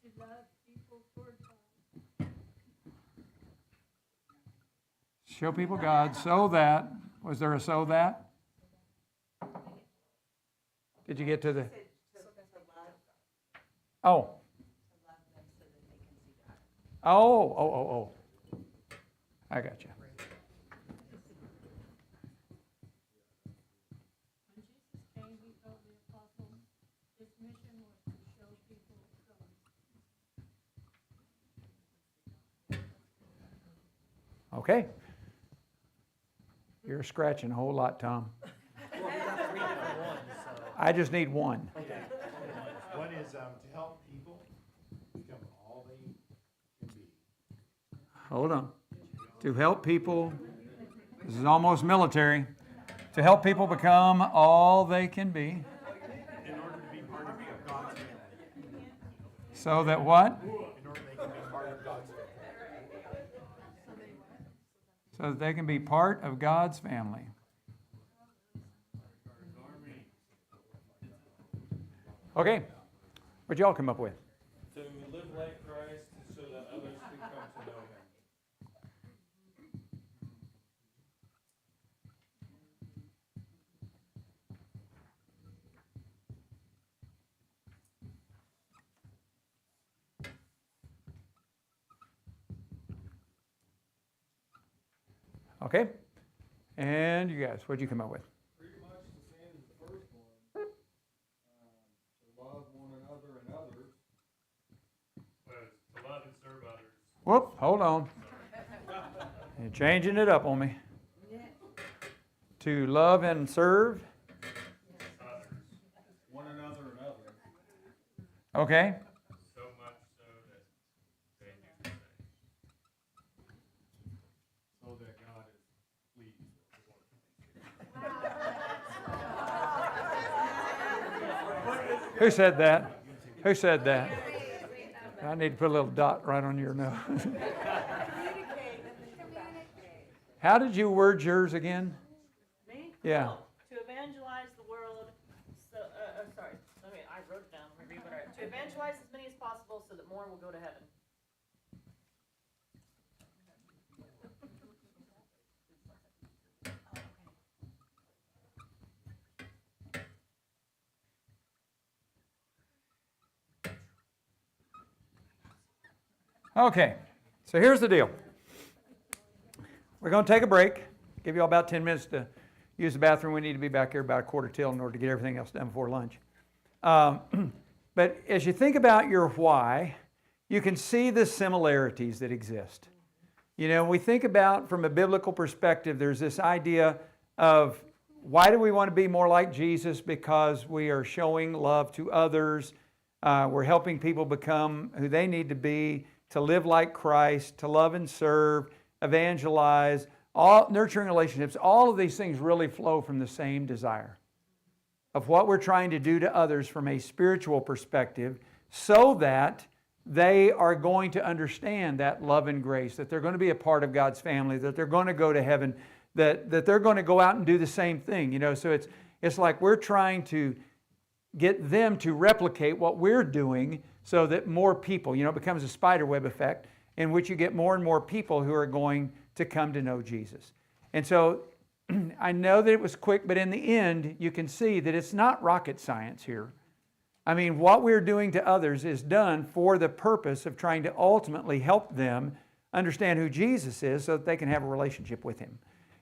To love people toward God. Show people God so that, was there a so that? Did you get to the, To love, oh, to love them so that they can see God. oh. I got you. When Jesus came, he told the apostles, his mission was to show people God. Okay. You're scratching a whole lot, Tom. Well, we got 3 different ones, so. I just need one. Okay. One is to help people become all they can be. Hold on. To help people, this is almost military, to help people become all they can be. In order to be part of God's family. So that what? In order they can be part of God's family. So that they can be part of God's family. Okay. What'd y'all come up with? To live like Christ so that others can come to know him. Okay. And you guys, what'd you come up with? Pretty much the same as the first one. To love one another and others. To love and serve others. Whoop, hold on. You're changing it up on me. To love and serve. Others. One another and others. Okay. So much so that they do the same. So that God is pleased. Who said that? Who said that? I need to put a little dot right on your nose. How did you word yours again? Me? Yeah. Oh, to evangelize the world, so, sorry, I wrote it down, let me read what I wrote. To evangelize as many as possible so that more will go to heaven. Okay, so here's the deal. We're going to take a break, give you all about 10 minutes to use the bathroom. We need to be back here about 1:15 in order to get everything else done before lunch. But as you think about your why, you can see the similarities that exist. You know, we think about from a biblical perspective, there's this idea of why do we want to be more like Jesus? Because we are showing love to others. We're helping people become who they need to be, to live like Christ, to love and serve, evangelize, all nurturing relationships. All of these things really flow from the same desire of what we're trying to do to others from a spiritual perspective, so that they are going to understand that love and grace, that they're going to be a part of God's family, that they're going to go to heaven, that they're going to go out and do the same thing. You know, so it's like we're trying to get them to replicate what we're doing so that more people, you know, it becomes a spider web effect in which you get more and more people who are going to come to know Jesus. And so I know that it was quick, but in the end, you can see that it's not rocket science here. I mean, what we're doing to others is done for the purpose of trying to ultimately help them understand who Jesus is so that they can have a relationship with Him.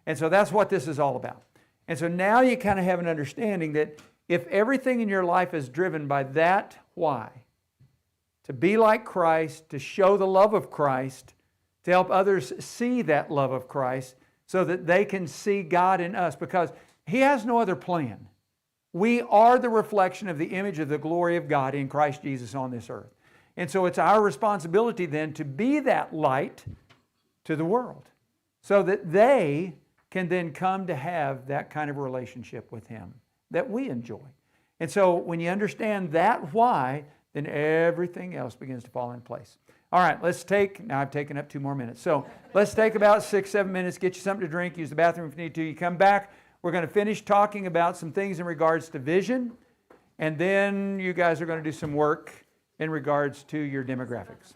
And so that's what this is all about. And so now you kind of have an understanding that if everything in your life is driven by that why, to be like Christ, to show the love of Christ, to help others see that love of Christ so that they can see God in us, because He has no other plan. We are the reflection of the image of the glory of God in Christ Jesus on this earth. And so it's our responsibility then to be that light to the world so that they can then come to have that kind of relationship with Him that we enjoy. And so when you understand that why, then everything else begins to fall in place. All right, now I've taken up 2 more minutes. So let's take about 6-7 minutes, get you something to drink, use the bathroom if you need to. You come back, we're going to finish talking about some things in regards to vision, and then you guys are going to do some work in regards to your demographics.